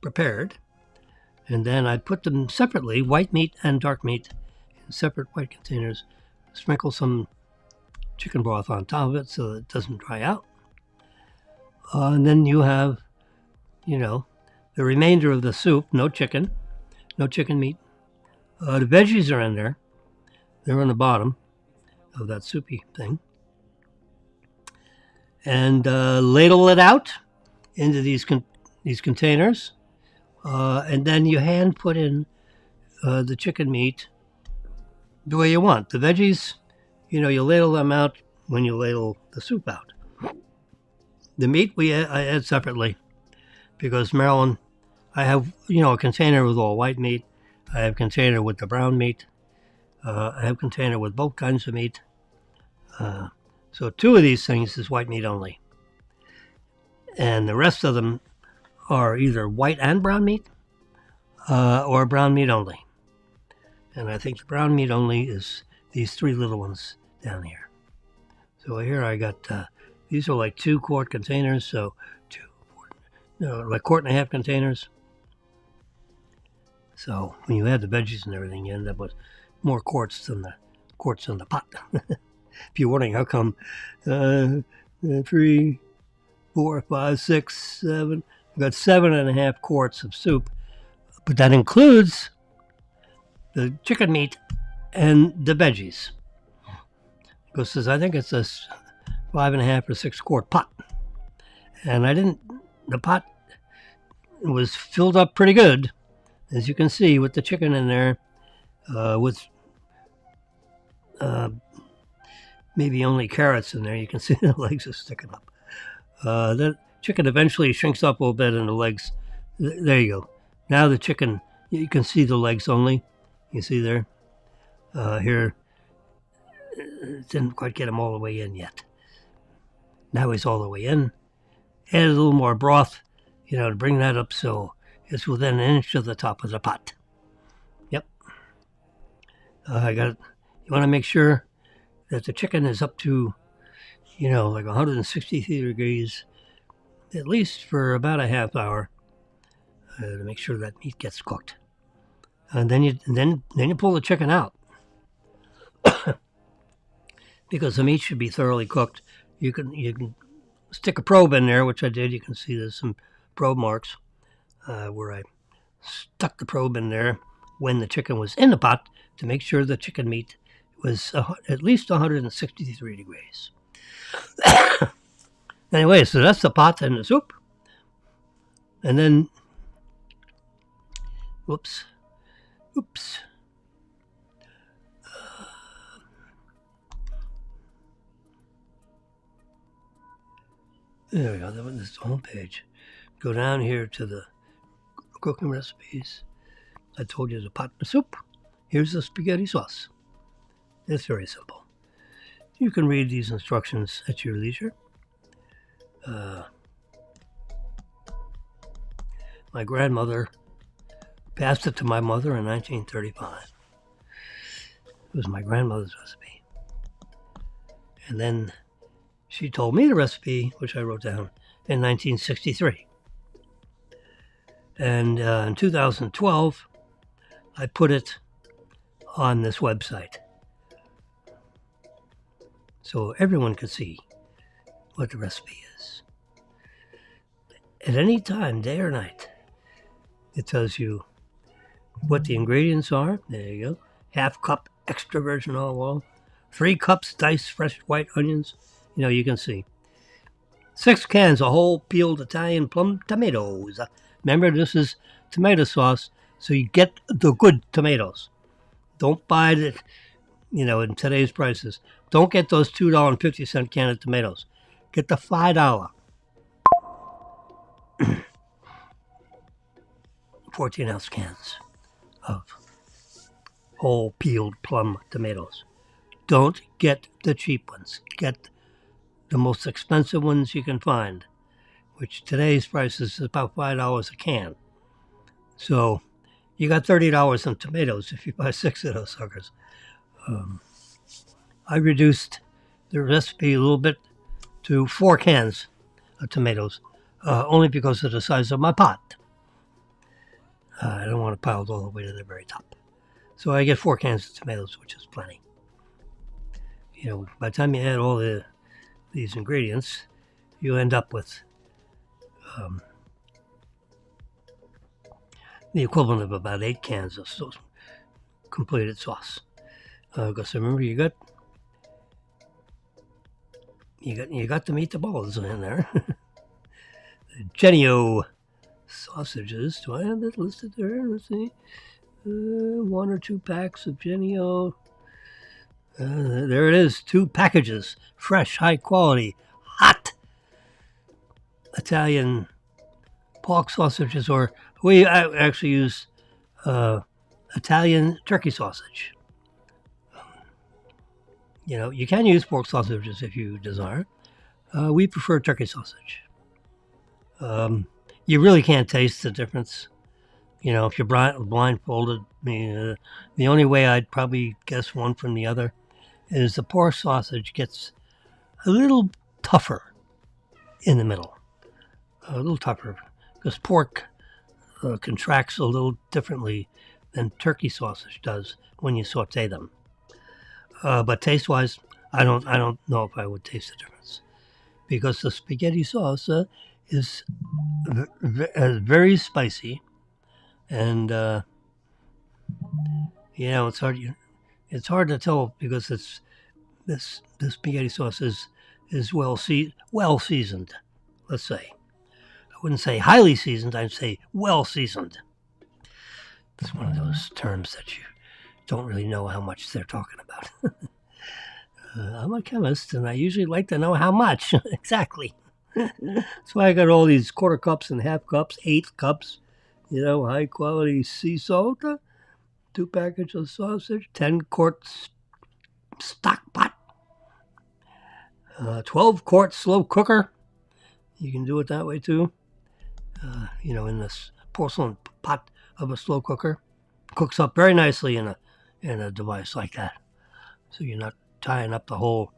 prepared. And then I put them separately, white meat and dark meat, in separate white containers. Sprinkle some chicken broth on top of it so it doesn't dry out. And then you have, the remainder of the soup, no chicken meat. The veggies are in there. They're on the bottom of that soupy thing. And ladle it out into these containers. And then you hand put in the chicken meat the way you want. The veggies, you ladle them out when you ladle the soup out. The meat I add separately because Marilyn, I have, a container with all white meat. I have a container with the brown meat. I have a container with both kinds of meat. So 2 of these things is white meat only. And the rest of them are either white and brown meat or brown meat only. And I think the brown meat only is these 3 little ones down here. So here I got, these are like 2 quart containers, so like 1.5 containers. So when you add the veggies and everything, you end up with more quarts than the pot. If you're wondering how come 3, 4, 5, 6, 7, I've got 7.5 quarts of soup, but that includes the chicken meat and the veggies. Because I think it's a 5.5 or 6 quart pot. And the pot was filled up pretty good, as you can see, with the chicken in there, with maybe only carrots in there. You can see the legs are sticking up. The chicken eventually shrinks up a little bit and the legs, there you go. Now the chicken, you can see the legs only. You see there? Here, didn't quite get him all the way in yet. Now he's all the way in. Add a little more broth to bring that up so it's within an inch of the top of the pot. Yep. You want to make sure that the chicken is up to, like 163 degrees, at least for about a half hour, to make sure that meat gets cooked. And then you pull the chicken out because the meat should be thoroughly cooked. You can stick a probe in there, which I did. You can see there's some probe marks where I stuck the probe in there when the chicken was in the pot to make sure the chicken meat was at least 163 degrees. Anyway, so that's the pot and the soup. And then, oops. There we go. That was this home page. Go down here to the cooking recipes. I told you the pot and the soup. Here's the spaghetti sauce. It's very simple. You can read these instructions at your leisure. My grandmother passed it to my mother in 1935. It was my grandmother's recipe. And then she told me the recipe, which I wrote down, in 1963. And in 2012, I put it on this website so everyone could see what the recipe is. At any time, day or night, it tells you what the ingredients are. There you go. Half cup extra virgin olive oil. 3 cups diced fresh white onions. You can see. 6 cans of whole peeled Italian plum tomatoes. Remember, this is tomato sauce, so you get the good tomatoes. Don't buy it, in today's prices. Don't get those $2.50 can of tomatoes. Get the $5 14-ounce cans of whole peeled plum tomatoes. Don't get the cheap ones. Get the most expensive ones you can find, which today's price is about $5 a can. So you got $30 in tomatoes if you buy 6 of those suckers. I reduced the recipe a little bit to 4 cans of tomatoes, only because of the size of my pot. I don't want to pile it all the way to the very top. So I get 4 cans of tomatoes, which is plenty. By the time you add all these ingredients, you end up with the equivalent of about 8 cans of completed sauce. Because remember, you got the meatballs in there. Genio sausages. Do I have that listed there? Let's see. 1 or 2 packs of Genio. There it is. 2 packages. Fresh, high quality, hot Italian pork sausages, or we actually use Italian turkey sausage. You can use pork sausages if you desire. We prefer turkey sausage. You really can't taste the difference. If you're blindfolded, the only way I'd probably guess one from the other is the pork sausage gets a little tougher in the middle. A little tougher, because pork contracts a little differently than turkey sausage does when you saute them. But taste-wise, I don't know if I would taste the difference, because the spaghetti sauce is very spicy, and it's hard to tell because this spaghetti sauce is well seasoned. Let's say. I wouldn't say highly seasoned. I'd say well seasoned. It's one of those terms that you don't really know how much they're talking about. I'm a chemist, and I usually like to know how much exactly. That's why I got all these quarter cups and half cups, 8 cups, high quality sea salt, 2 packages of sausage, 10 quarts stock pot, 12 quart slow cooker. You can do it that way too. in this porcelain pot of a slow cooker. Cooks up very nicely in a device like that. So you're not tying up the whole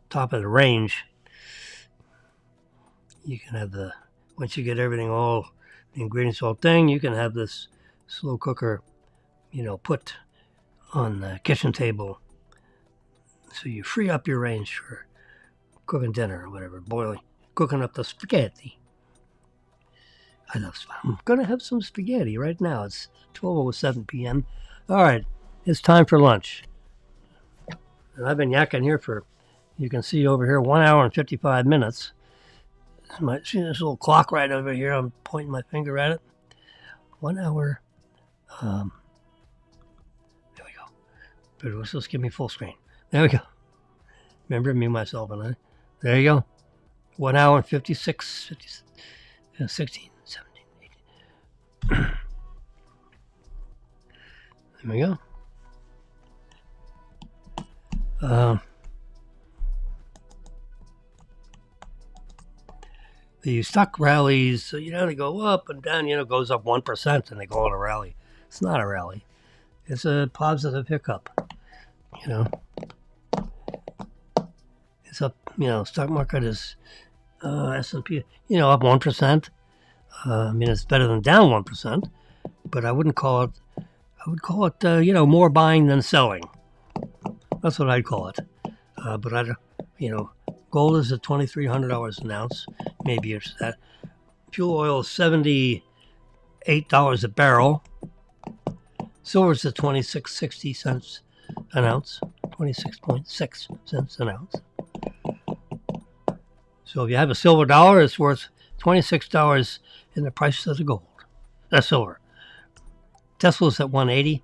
top of the range. You can have once you get everything the ingredients all thing, you can have this slow cooker, put on the kitchen table. So you free up your range for cooking dinner or whatever, cooking up the spaghetti. I'm going to have some spaghetti right now. It's 12:07 p.m. All right, it's time for lunch. And I've been yakking here you can see over here, 1 hour and 55 minutes. You might see this little clock right over here. I'm pointing my finger at it. 1 hour. There we go. But let's just give me full screen. There we go. Remember me, myself, and I. There you go. 1 hour and 56, 16, 17, 18. There we go. The stock rallies, they go up and down, goes up 1%, and they call it a rally. It's not a rally. It's a positive hiccup, It's up, stock market is S&P, up 1%. It's better than down 1%, but I would call it, more buying than selling. That's what I'd call it. But I don't, gold is at $2,300 an ounce. Maybe it's that. Fuel oil is $78 a barrel. Silver's at 26.60 cents an ounce. 26.6 cents an ounce. So if you have a silver dollar, it's worth $26 in the price of the gold. That's silver. Tesla's at 180.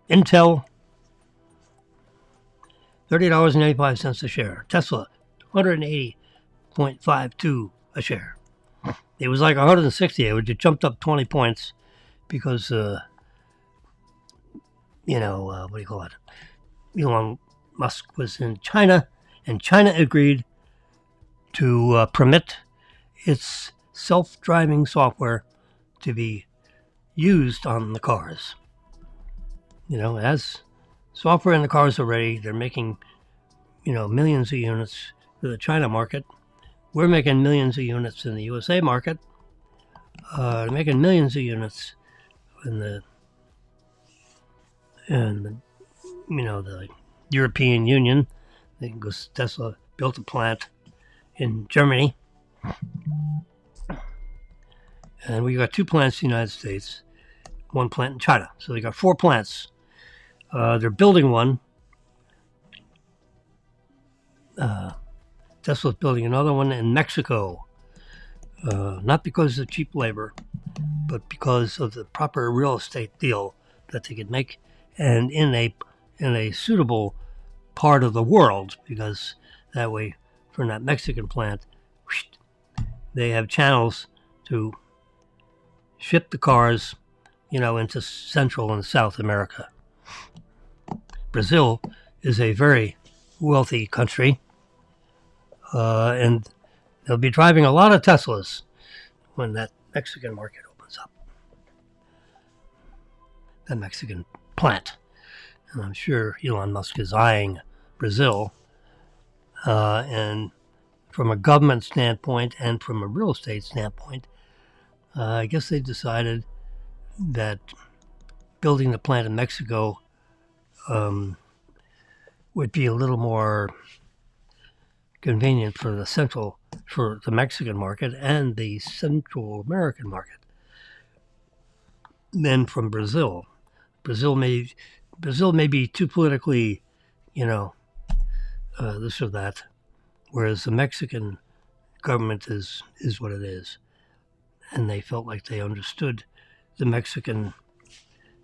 Intel, $30.85 a share. Tesla, 180.52 a share. It was like 160. It jumped up 20 points because, what do you call it? Elon Musk was in China, and China agreed to permit its self-driving software to be used on the cars. As software in the cars already, they're making, millions of units for the China market. We're making millions of units in the USA market. They're making millions of units in the European Union. Because Tesla built a plant in Germany. And we got 2 plants in the United States, 1 plant in China. So they got 4 plants. They're building one. Tesla's building another one in Mexico. Not because of cheap labor, but because of the proper real estate deal that they could make, and in a suitable part of the world, because that way, from that Mexican plant, they have channels to ship the cars, into Central and South America. Brazil is a very wealthy country, and they'll be driving a lot of Teslas when that Mexican market opens up. That Mexican plant. And I'm sure Elon Musk is eyeing Brazil. And from a government standpoint and from a real estate standpoint, I guess they decided that building the plant in Mexico would be a little more convenient for the Mexican market and the Central American market than from Brazil. Brazil may be too politically, this or that, whereas the Mexican government is what it is. And they felt like they understood the Mexican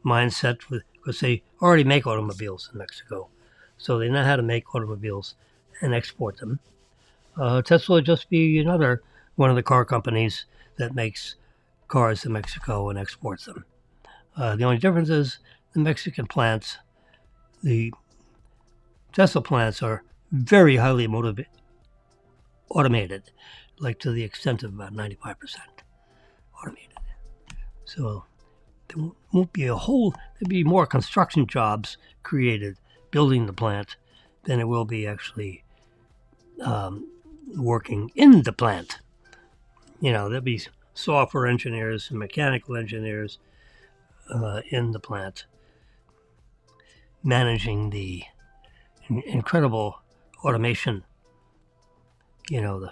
mindset because they already make automobiles in Mexico. So they know how to make automobiles and export them. Tesla would just be another one of the car companies that makes cars in Mexico and exports them. The only difference is the Mexican plants, the Tesla plants are very highly automated, like to the extent of about 95% automated. So there won't be there'll be more construction jobs created building the plant than it will be actually working in the plant. There'll be software engineers and mechanical engineers in the plant managing the incredible automation, the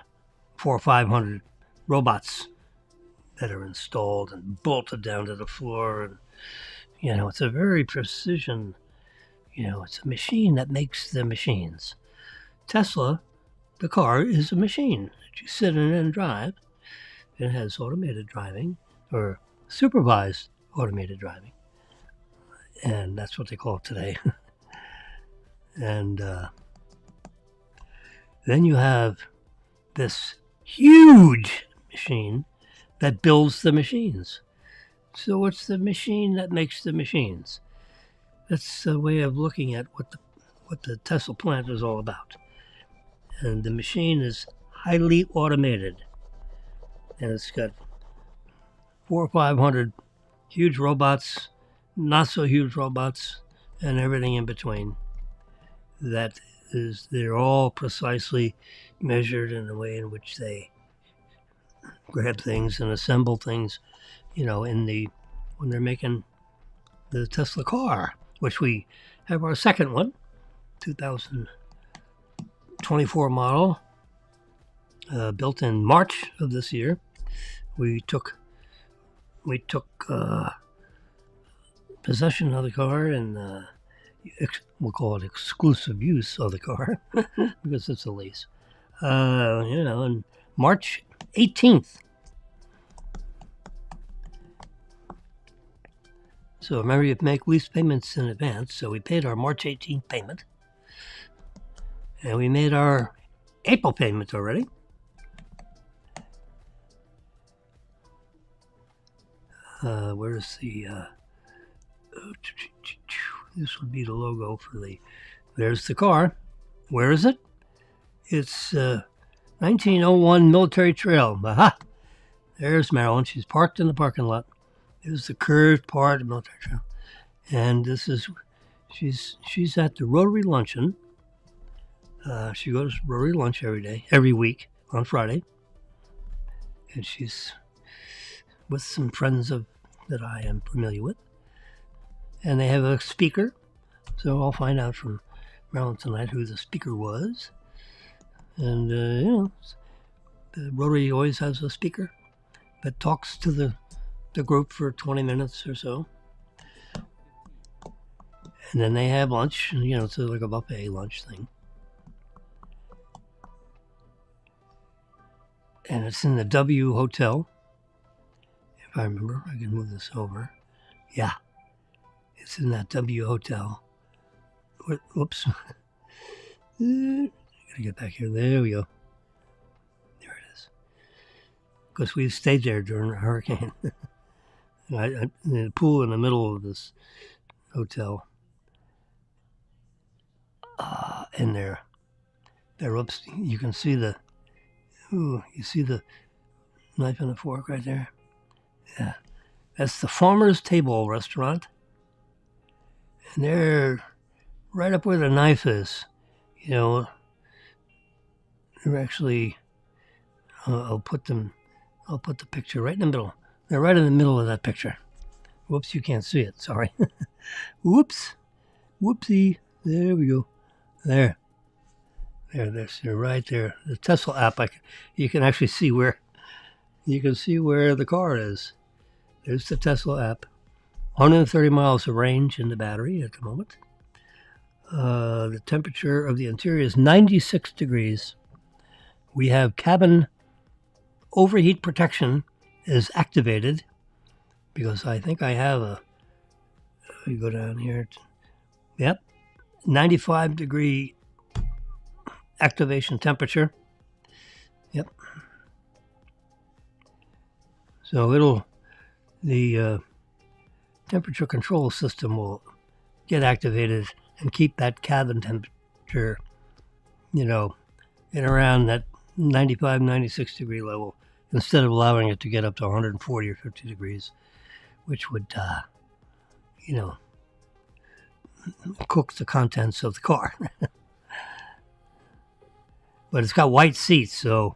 400 or 500 robots that are installed and bolted down to the floor. And, it's a very precision, it's a machine that makes the machines. Tesla, the car, is a machine that you sit in and drive. It has automated driving or supervised automated driving. And that's what they call it today. And then you have this huge machine that builds the machines. So it's the machine that makes the machines. That's a way of looking at what the Tesla plant is all about. And the machine is highly automated. And it's got 400 or 500 huge robots, not so huge robots, and everything in between. They're all precisely measured in the way in which they grab things and assemble things, when they're making the Tesla car, which we have our second one, 2024 model, built in March of this year. We took possession of the car and we'll call it exclusive use of the car because it's a lease. On March 18th. So remember, you make lease payments in advance. So we paid our March 18th payment. And we made our April payment already. Where's the... this would be the logo for there's the car. Where is it? It's 1901 Military Trail. Aha! There's Marilyn. She's parked in the parking lot. There's the curved part of Military Trail. And she's at the Rotary Luncheon. She goes to Rotary Lunch every week on Friday. And she's with some friends that I am familiar with. And they have a speaker. So I'll find out from Marilyn tonight who the speaker was. And, the Rotary always has a speaker that talks to the group for 20 minutes or so. And then they have lunch. And, it's like a buffet lunch thing. And it's in the W Hotel. If I remember, I can move this over. Yeah. It's in that W Hotel. Whoops. Gotta get back here. There we go. There it is. Because we stayed there during the hurricane. In the pool in the middle of this hotel. And they're up. You can see you see the knife and the fork right there? Yeah. That's the Farmer's Table restaurant. And they're right up where the knife is. They're actually, I'll put the picture right in the middle. They're right in the middle of that picture. Whoops, you can't see it. Sorry. Whoops. Whoopsie. There we go. There. They're right there. The Tesla app, you can actually see where the car is. There's the Tesla app. 130 miles of range in the battery at the moment. The temperature of the interior is 96 degrees. We have cabin overheat protection is activated because I think I have you go down here. Yep. 95 degree activation temperature. Yep. So the temperature control system will get activated and keep that cabin temperature, in around that 95, 96 degree level instead of allowing it to get up to 140 or 50 degrees, which would, cook the contents of the car. But it's got white seats, so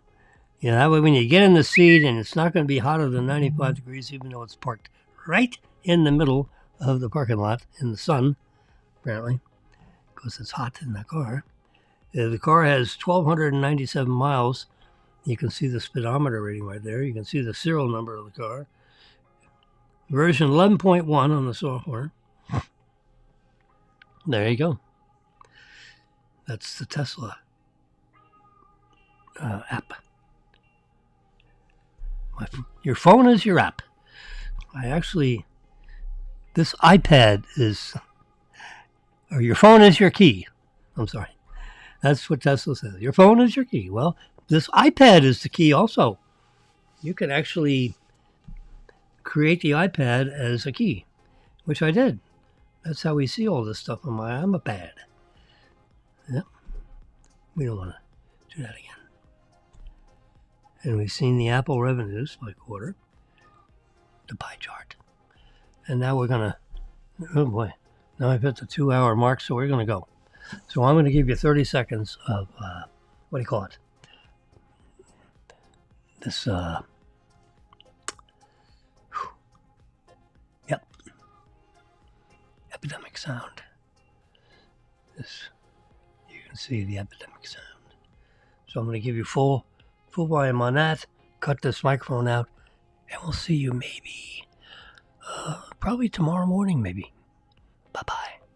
that way when you get in the seat, and it's not going to be hotter than 95 degrees, even though it's parked right in the middle of the parking lot in the sun, apparently, because it's hot in the car. The car has 1,297 miles. You can see the speedometer reading right there. You can see the serial number of the car. Version 11.1 on the software. There you go. That's the Tesla app. Your phone is your app. This iPad is, or your phone is your key. I'm sorry. That's what Tesla says. Your phone is your key. Well, this iPad is the key also. You can actually create the iPad as a key, which I did. That's how we see all this stuff on my iPad. Yep. We don't want to do that again. And we've seen the Apple revenues by quarter, the pie chart. And now we're going to, oh boy, now I've hit the 2-hour mark, so we're going to go. So I'm going to give you 30 seconds of, what do you call it? This, epidemic sound. You can see the epidemic sound. So I'm going to give you full volume on that, cut this microphone out, and we'll see you maybe, probably tomorrow morning maybe. Bye-bye.